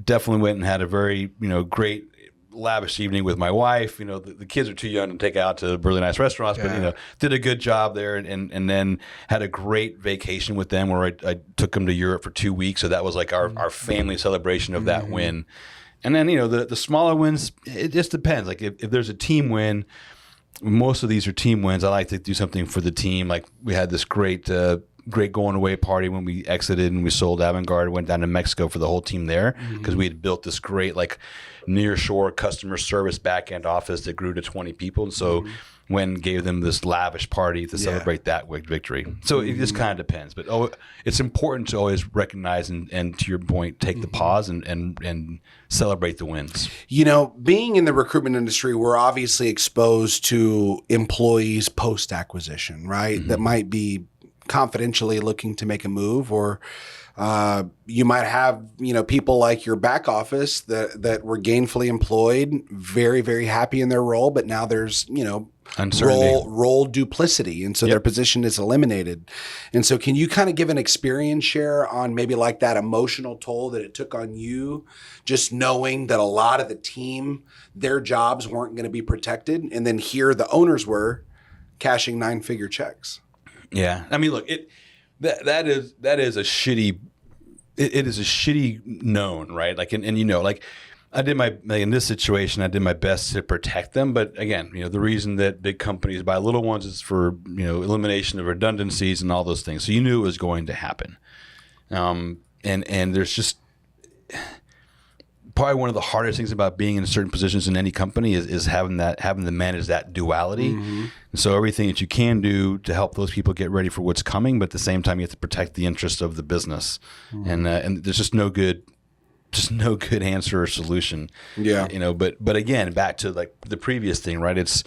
B: definitely went and had a very great lavish evening with my wife. The kids are too young to take out to really nice restaurants, but did a good job there, and then had a great vacation with them where I took them to Europe for 2 weeks. So that was like our family celebration of that win. And then the smaller wins, it just depends. Like if there's a team win. Most of these are team wins. I like to do something for the team. Like we had this great going away party when we exited and we sold Avantgarde. Went down to Mexico for the whole team there because we had built this great like nearshore customer service back end office that grew to 20 people. And so when gave them this lavish party to celebrate that victory. So it just kind of depends. But it's important to always recognize and to your point, take the pause and celebrate the wins.
A: Being in the recruitment industry, we're obviously exposed to employees post-acquisition, right? That might be confidentially looking to make a move, or you might have, people like your back office that were gainfully employed, very, very happy in their role, but now there's, role duplicity. And so their position is eliminated. And so can you kind of give an experience share on maybe like that emotional toll that it took on you, just knowing that a lot of the team, their jobs weren't going to be protected, and then here the owners were cashing 9-figure checks?
B: Yeah. I mean, look, that is a shitty, it is a shitty known, right? Like, and like in this situation, I did my best to protect them. But again, the reason that big companies buy little ones is for, elimination of redundancies and all those things. So you knew it was going to happen. And there's just probably one of the hardest things about being in certain positions in any company is having to manage that duality. And so everything that you can do to help those people get ready for what's coming, but at the same time you have to protect the interest of the business. And there's just no good answer or solution. But again, back to like the previous thing, right? It's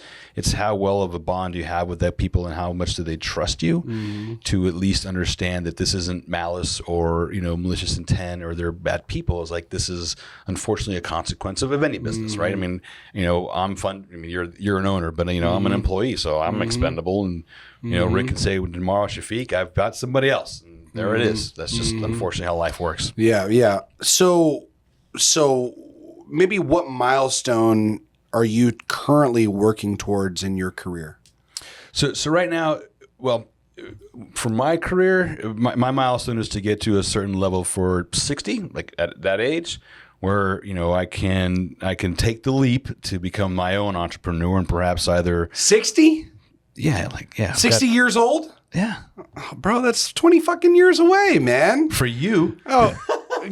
B: how well of a bond you have with that people and how much do they trust you to at least understand that this isn't malice or, malicious intent or they're bad people. It's like, this is unfortunately a consequence of any business, right? I mean, I'm fun. I mean, you're an owner, but I'm an employee, so I'm expendable. And, Rick can say tomorrow, Shafiq, I've got somebody else. And there it is. That's just unfortunately how life works. Yeah. So maybe what milestone are you currently working towards in your career? So right now, well, for my career, my milestone is to get to a certain level for 60, like at that age, where I can take the leap to become my own entrepreneur and perhaps either
A: 60. 60 years old.
B: Yeah.
A: Oh, bro, that's 20 fucking years away, man.
B: For you.
A: Oh,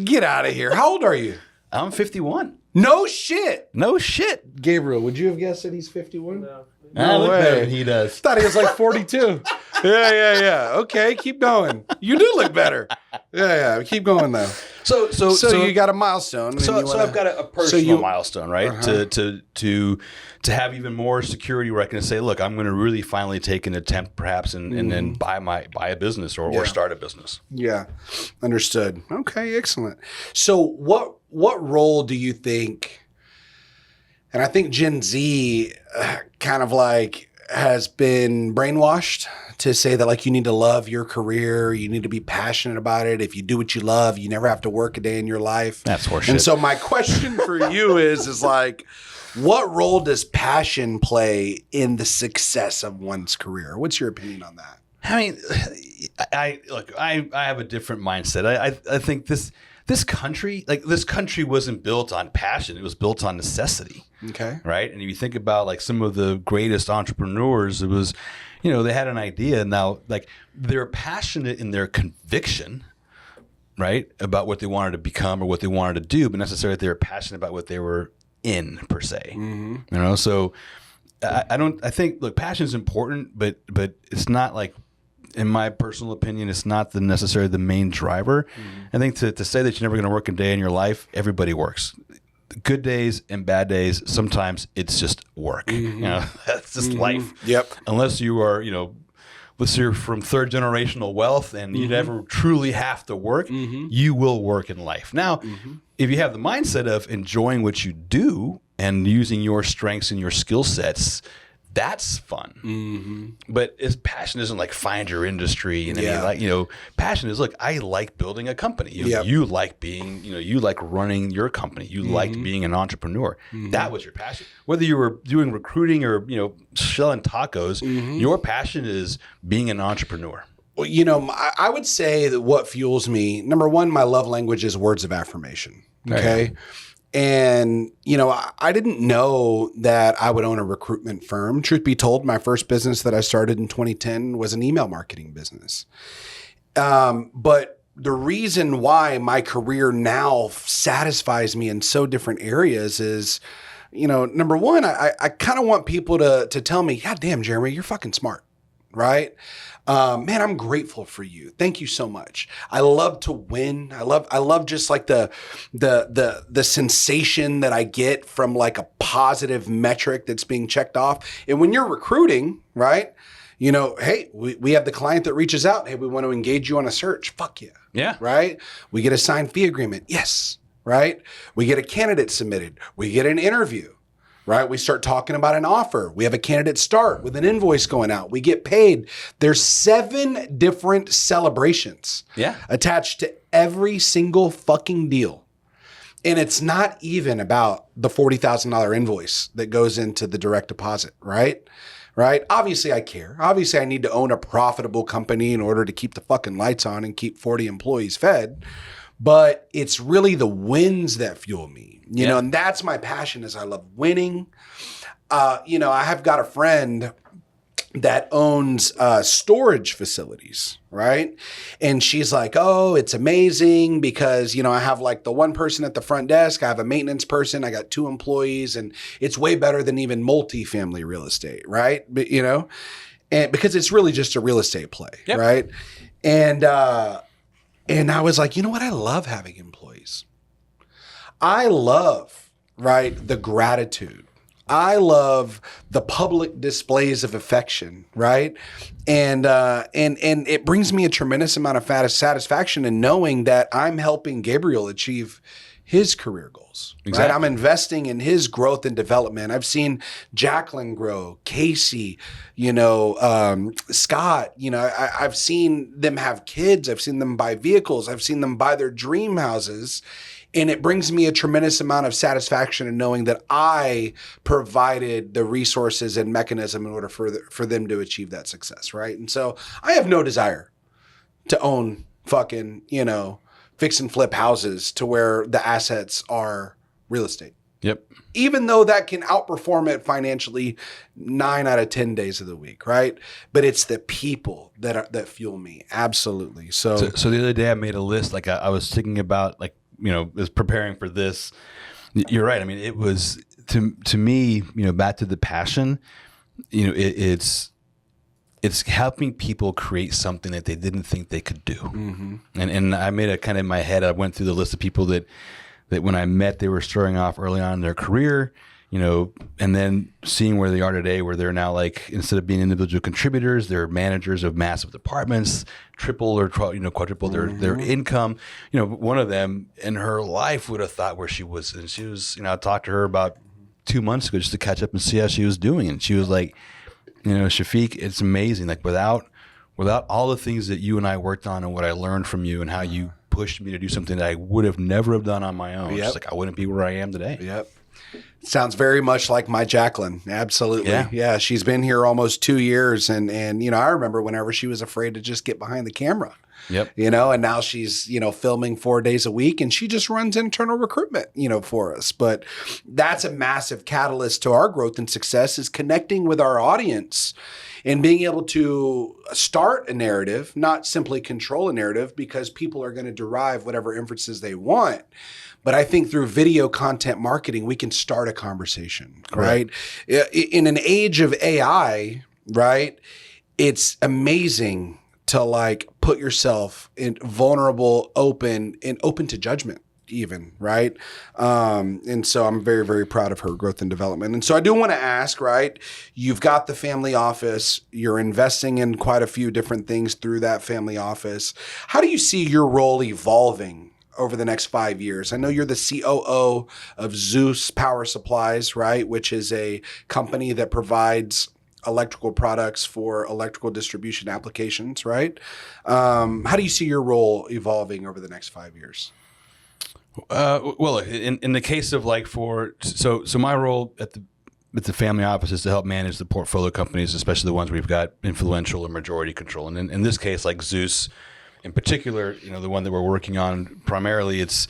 A: get out of here. How old are you?
B: I'm 51.
A: No shit.
B: No shit.
A: Gabriel, would you have guessed that he's 51?
C: No.
B: I look
A: way.
B: better than he does.
A: Thought he was like 42. Yeah. Okay, keep going. You do look better. Yeah. Keep going though.
B: So
A: you got a milestone. and
B: So
A: you wanna-
B: I've got a personal
A: you-
B: milestone, right? To have even more security where I can say, look, I'm going to really finally take an attempt, perhaps, and then buy a business or start a business.
A: Yeah, understood. Okay, excellent. So what role do you think? And I think Gen Z kind of like has been brainwashed to say that like you need to love your career, you need to be passionate about it. If you do what you love, you never have to work a day in your life.
B: That's horseshit.
A: And so my question for you is like, what role does passion play in the success of one's career? What's your opinion on that?
B: I mean, I have a different mindset. I think this country wasn't built on passion. It was built on necessity.
A: Okay.
B: Right. And if you think about like some of the greatest entrepreneurs, it was, they had an idea. Now, like they're passionate in their conviction, right, about what they wanted to become or what they wanted to do, but necessarily they were passionate about what they were in per se.
A: Mm-hmm.
B: So I think look, passion is important, but it's not like, in my personal opinion, it's not necessarily the main driver. I think to say that you're never going to work a day in your life, everybody works. Good days and bad days, sometimes it's just work. That's just life.
A: Yep.
B: Unless you are, unless you're from third generational wealth and you never truly have to work, you will work in life. Now, if you have the mindset of enjoying what you do and using your strengths and your skill sets, that's fun. But passion isn't like find your industry and passion is, look, I like building a company. You like being, you like running your company. You liked being an entrepreneur. That was your passion. Whether you were doing recruiting or, selling tacos, your passion is being an entrepreneur.
A: Well, I would say that what fuels me, number one, my love language is words of affirmation. Okay.
B: Right.
A: And, I didn't know that I would own a recruitment firm. Truth be told, my first business that I started in 2010 was an email marketing business. But the reason why my career now satisfies me in so different areas is, number one, I kind of want people to tell me, God damn, Jeremy, you're fucking smart. Right? Man, I'm grateful for you. Thank you so much. I love to win. I love just like the sensation that I get from like a positive metric that's being checked off. And when you're recruiting, right? Hey, we have the client that reaches out. Hey, we want to engage you on a search. Fuck yeah.
B: Yeah.
A: Right? We get a signed fee agreement. Yes. Right? We get a candidate submitted. We get an interview. Right? We start talking about an offer. We have a candidate start with an invoice going out. We get paid. There's 7 different celebrations attached to every single fucking deal. And it's not even about the $40,000 invoice that goes into the direct deposit, right? Right? Obviously I care. Obviously I need to own a profitable company in order to keep the fucking lights on and keep 40 employees fed. But it's really the wins that fuel me, and that's my passion is I love winning. I have got a friend that owns storage facilities, right? And she's like, oh, it's amazing because, I have like the one person at the front desk, I have a maintenance person, I got 2 employees, and it's way better than even multifamily real estate, right? But, and because it's really just a real estate play, right? And I was like, you know what? I love having employees. I love, right, the gratitude. I love the public displays of affection, right? And it brings me a tremendous amount of satisfaction in knowing that I'm helping Gabriel achieve his career goals.
B: Exactly.
A: Right? I'm investing in his growth and development. I've seen Jacqueline grow, Casey, Scott, I've seen them have kids. I've seen them buy vehicles. I've seen them buy their dream houses. And it brings me a tremendous amount of satisfaction in knowing that I provided the resources and mechanism in order for them to achieve that success, right? And so I have no desire to own fucking, fix and flip houses to where the assets are real estate.
B: Yep.
A: Even though that can outperform it financially 9 out of 10 days of the week, right? But it's the people that fuel me. Absolutely. So
B: the other day I made a list, like I was thinking about, like, was preparing for this. You're right. I mean, it was to me, back to the passion, it's helping people create something that they didn't think they could do. Mm-hmm. And I made a kind of in my head, I went through the list of people that when I met, they were starting off early on in their career, and then seeing where they are today, where they're now like, instead of being individual contributors, they're managers of massive departments, triple or quadruple their income. One of them in her life would have thought where she was, and she was, I talked to her about 2 months ago just to catch up and see how she was doing. And she was like, Shafiq, it's amazing. Like without all the things that you and I worked on and what I learned from you and how you pushed me to do something that I would have never have done on my own. Yep. Just like I wouldn't be where I am today.
A: Yep. Sounds very much like my Jacqueline. Absolutely. Yeah. She's been here almost 2 years. And I remember whenever she was afraid to just get behind the camera.
B: Yep.
A: And now she's, filming 4 days a week and she just runs internal recruitment, for us. But that's a massive catalyst to our growth and success, is connecting with our audience and being able to start a narrative, not simply control a narrative, because people are going to derive whatever inferences they want. But I think through video content marketing, we can start a conversation, right? In an age of AI, right, it's amazing to like put yourself in vulnerable, open to judgment even, right? And so I'm very, very proud of her growth and development. And so I do want to ask, right, you've got the family office, you're investing in quite a few different things through that family office. How do you see your role evolving over the next 5 years? I know you're the COO of Zeus Power Supplies, right, which is a company that provides electrical products for electrical distribution applications, right? How do you see your role evolving over the next 5 years?
B: Well, in the case of like so my role at the family office is to help manage the portfolio companies, especially the ones we've got influential or majority control. And in this case, like Zeus in particular, the one that we're working on primarily, it's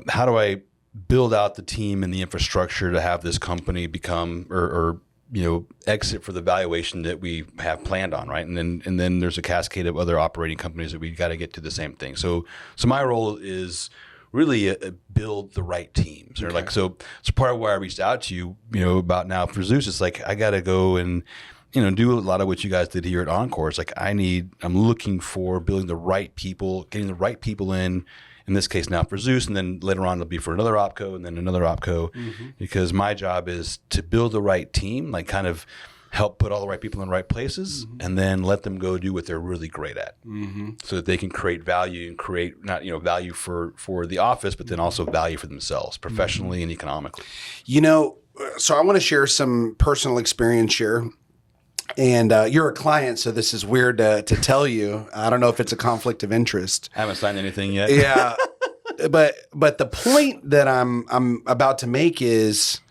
B: how do I build out the team and the infrastructure to have this company become or exit for the valuation that we have planned on, right? And then there's a cascade of other operating companies that we got to get to the same thing. So my role is really build the right teams. Or so part of why I reached out to you, about now for Zeus, it's like I got to go and do a lot of what you guys did here at Encore. It's like I'm looking for building the right people, getting the right people in this case now for Zeus, and then later on it'll be for another opco and then another opco, because my job is to build the right team, like kind of help put all the right people in the right places, and then let them go do what they're really great at, so that they can create value and create not value for the office, but then also value for themselves professionally and economically.
A: So I want to share some personal experience here. And you're a client, so this is weird to tell you. I don't know if it's a conflict of interest.
B: I haven't signed anything yet.
A: Yeah, but the point that I'm about to make is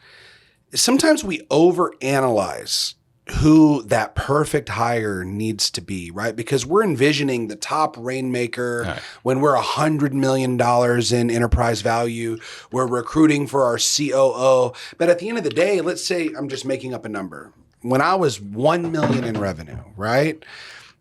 A: sometimes we overanalyze who that perfect hire needs to be, right? Because we're envisioning the top rainmaker when we're $100 million in enterprise value. We're recruiting for our COO. But at the end of the day, let's say I'm just making up a number. When I was 1 million in revenue, right?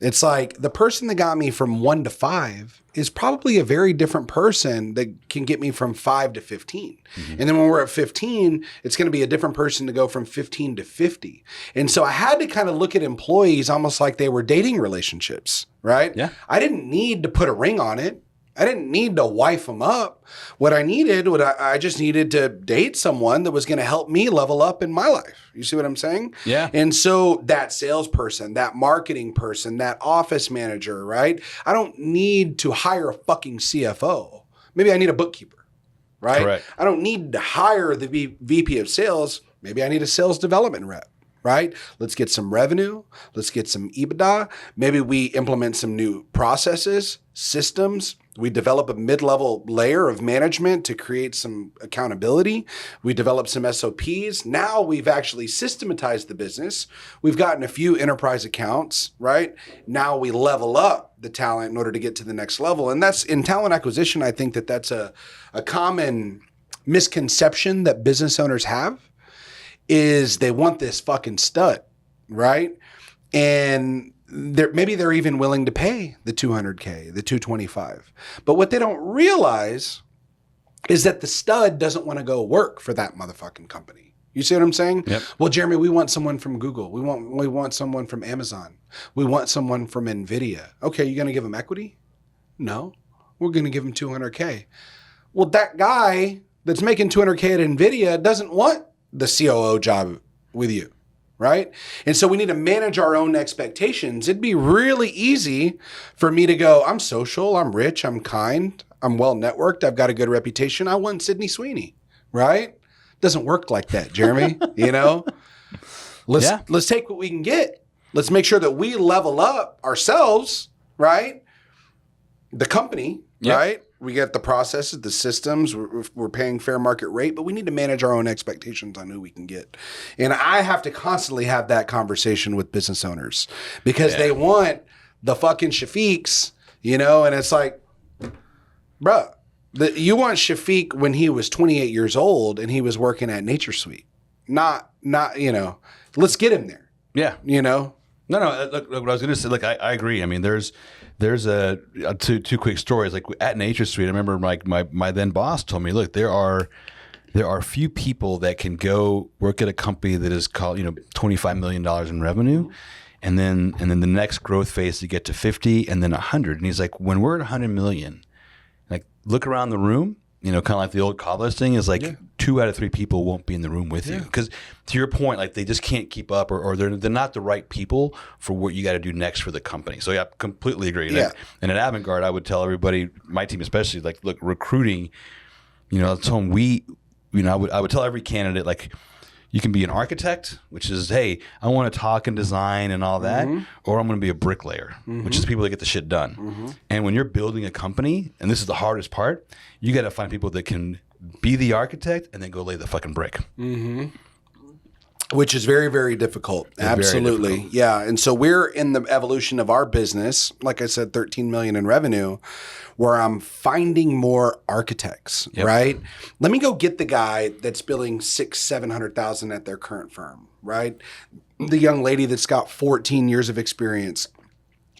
A: It's like the person that got me from 1 to 5 is probably a very different person that can get me from 5 to 15. And then when we're at 15, it's going to be a different person to go from 15 to 50. And so I had to kind of look at employees almost like they were dating relationships, right?
B: Yeah.
A: I didn't need to put a ring on it. I didn't need to wife them up. What I just needed to date someone that was going to help me level up in my life. You see what I'm saying?
B: Yeah.
A: And so that salesperson, that marketing person, that office manager, right? I don't need to hire a fucking CFO. Maybe I need a bookkeeper, right?
B: Correct.
A: I don't need to hire the VP of sales. Maybe I need a sales development rep. Right? Let's get some revenue. Let's get some EBITDA. Maybe we implement some new processes, systems. We develop a mid-level layer of management to create some accountability. We develop some SOPs. Now we've actually systematized the business. We've gotten a few enterprise accounts, right? Now we level up the talent in order to get to the next level. And that's in talent acquisition. I think that's a common misconception that business owners have. Is they want this fucking stud, right? And maybe they're even willing to pay the $200K, the $225. But what they don't realize is that the stud doesn't want to go work for that motherfucking company. You see what I'm saying?
B: Yep.
A: Well, Jeremy, we want someone from Google. We want someone from Amazon. We want someone from NVIDIA. Okay, you going to give them equity? No. We're going to give them $200K. Well, that guy that's making $200K at NVIDIA doesn't want the COO job with you, right? And so we need to manage our own expectations. It'd be really easy for me to go, I'm social, I'm rich, I'm kind, I'm well networked, I've got a good reputation. I want Sydney Sweeney, right? Doesn't work like that, Jeremy. You know, let's take what we can get. Let's make sure that we level up ourselves, right? The company, right? We get the processes, the systems. We're paying fair market rate, but we need to manage our own expectations on who we can get. And I have to constantly have that conversation with business owners because they want the fucking Shafiqs, you know, and it's like, bruh. You want Shafiq when he was 28 years old and he was working at Nature Suite. Not, you know, let's get him there.
B: Yeah.
A: You know?
B: No, look, what I was going to say, look, I agree. I mean, there's two quick stories. Like at Nature Suite, I remember my then boss told me, look, there are few people that can go work at a company that is called, you know, $25 million in revenue. And then the next growth phase to get to 50 and then 100. And he's like, when we're at 100 million, like look around the room, you know, kind of like the old Cobblers thing is like 2 out of 3 people won't be in the room with you. Because to your point, like they just can't keep up or they're not the right people for what you got to do next for the company. So yeah, completely agree. And at Avantgarde, I would tell everybody, my team especially, like, look, recruiting, you know, I told them I would tell every candidate, like, you can be an architect, which is, hey, I want to talk and design and all that, or I'm going to be a bricklayer, which is people that get the shit done. And when you're building a company, and this is the hardest part, you got to find people that can be the architect and then go lay the fucking brick.
A: Which is very, very difficult. Absolutely. Very difficult. Yeah. And so we're in the evolution of our business, like I said, 13 million in revenue, where I'm finding more architects, right? Let me go get the guy that's billing $600,000-700,000 at their current firm, right? The young lady that's got 14 years of experience.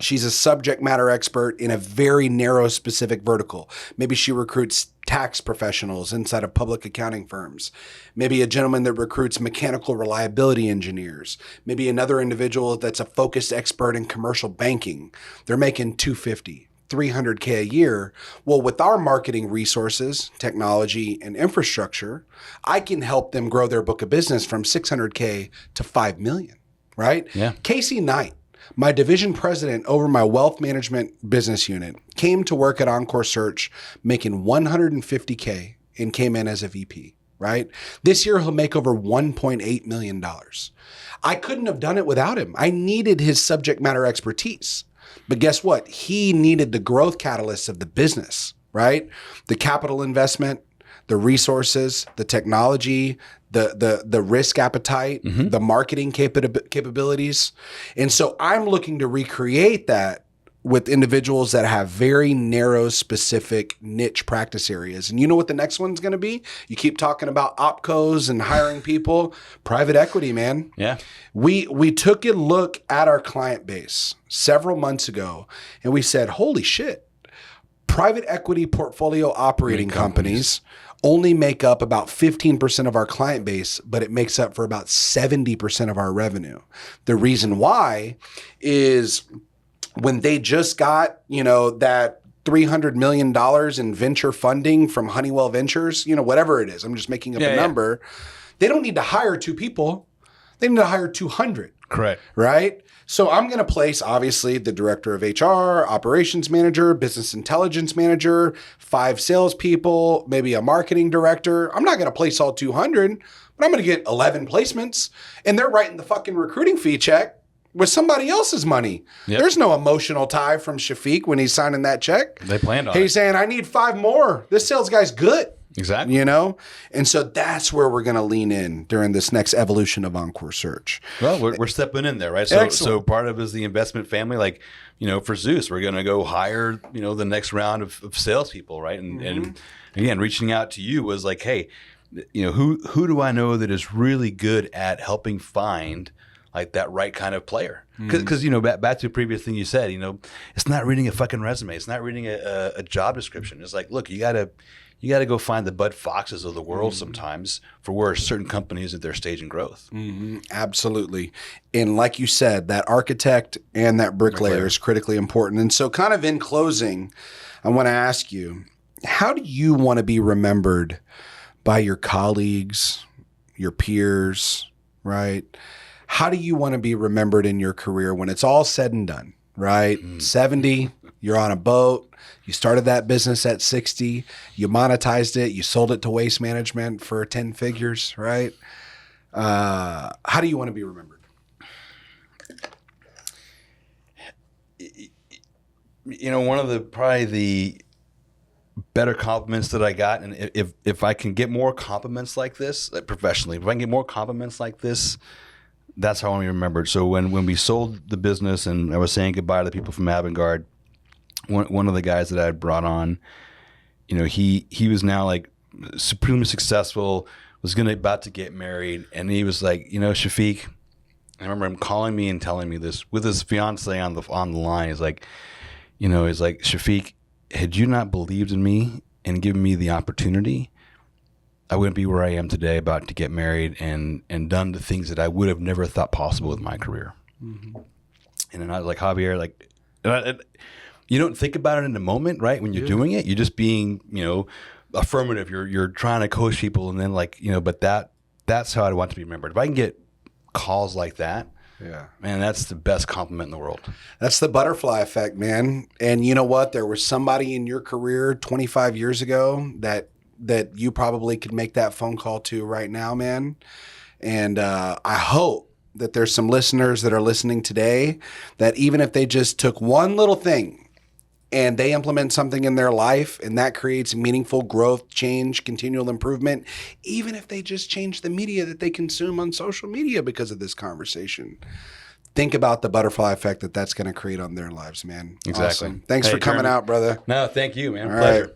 A: She's a subject matter expert in a very narrow, specific vertical. Maybe she recruits tax professionals inside of public accounting firms. Maybe a gentleman that recruits mechanical reliability engineers. Maybe another individual that's a focused expert in commercial banking. They're making $250,000, $300K a year. Well, with our marketing resources, technology, and infrastructure, I can help them grow their book of business from $600K to $5 million, right?
B: Yeah.
A: Casey Knight, my division president over my wealth management business unit, came to work at Encore Search making $150K and came in as a VP, right? This year, he'll make over $1.8 million. I couldn't have done it without him. I needed his subject matter expertise. But guess what? He needed the growth catalyst of the business, right? The capital investment, the resources, the technology, the risk appetite, the marketing capabilities. And so I'm looking to recreate that with individuals that have very narrow, specific niche practice areas. And you know what the next one's going to be? You keep talking about opcos and hiring people. Private equity, man.
B: Yeah.
A: We took a look at our client base several months ago and we said, holy shit, private equity portfolio operating companies only make up about 15% of our client base, but it makes up for about 70% of our revenue. The reason why is when they just got, you know, that $300 million in venture funding from Honeywell Ventures, you know, whatever it is, I'm just making up a number. They don't need to hire 2 people. They need to hire 200.
B: Correct.
A: Right? So I'm going to place, obviously, the director of HR, operations manager, business intelligence manager, 5 salespeople, maybe a marketing director. I'm not going to place all 200, but I'm going to get 11 placements. And they're writing the fucking recruiting fee check with somebody else's money. Yep. There's no emotional tie from Shafiq when he's signing that check.
B: They planned on it.
A: He's saying, I need 5 more. This sales guy's good.
B: Exactly.
A: You know? And so that's where we're going to lean in during this next evolution of Encore Search.
B: Well, we're stepping in there, right? So part of it is the investment family. Like, you know, for Zeus, we're going to go hire, you know, the next round of salespeople, right? And again, reaching out to you was like, hey, you know, who do I know that is really good at helping find like that right kind of player? Because you know, back to the previous thing you said, you know, it's not reading a fucking resume. It's not reading a job description. It's like, look, you gotta you got to go find the Bud Foxes of the world sometimes for where certain companies at their stage in growth.
A: Absolutely. And like you said, that architect and that bricklayer is critically important. And so kind of in closing, I want to ask you, how do you want to be remembered by your colleagues, your peers, right? How do you want to be remembered in your career when it's all said and done, right? 70, you're on a boat. You started that business at 60. You monetized it. You sold it to Waste Management for 10 figures, right? How do you want to be remembered?
B: You know, one of the probably the better compliments that I got, and if I can get more compliments like this, like professionally, if I can get more compliments like this, that's how I want to be remembered. So when we sold the business and I was saying goodbye to the people from Avantgarde, one of the guys that I had brought on, you know, he was now like supremely successful, was about to get married, and he was like, you know, Shafiq, I remember him calling me and telling me this with his fiance on the line. He's like, you know, he's like, Shafiq, had you not believed in me and given me the opportunity, I wouldn't be where I am today, about to get married and done the things that I would have never thought possible with my career. And then I was like, Javier, like, you don't think about it in the moment, right? When you're doing it, you're just being, you know, affirmative. You're trying to coach people, and then like, you know, but that's how I want to be remembered. If I can get calls like that, man, that's the best compliment in the world.
A: That's the butterfly effect, man. And you know what? There was somebody in your career 25 years ago that you probably could make that phone call to right now, man. And I hope that there's some listeners that are listening today that even if they just took one little thing and they implement something in their life and that creates meaningful growth, change, continual improvement, even if they just change the media that they consume on social media because of this conversation, think about the butterfly effect that's going to create on their lives, man.
B: Exactly.
A: Awesome. Thanks for coming out, brother.
B: No, thank you, man.
A: All
B: Pleasure.
A: right.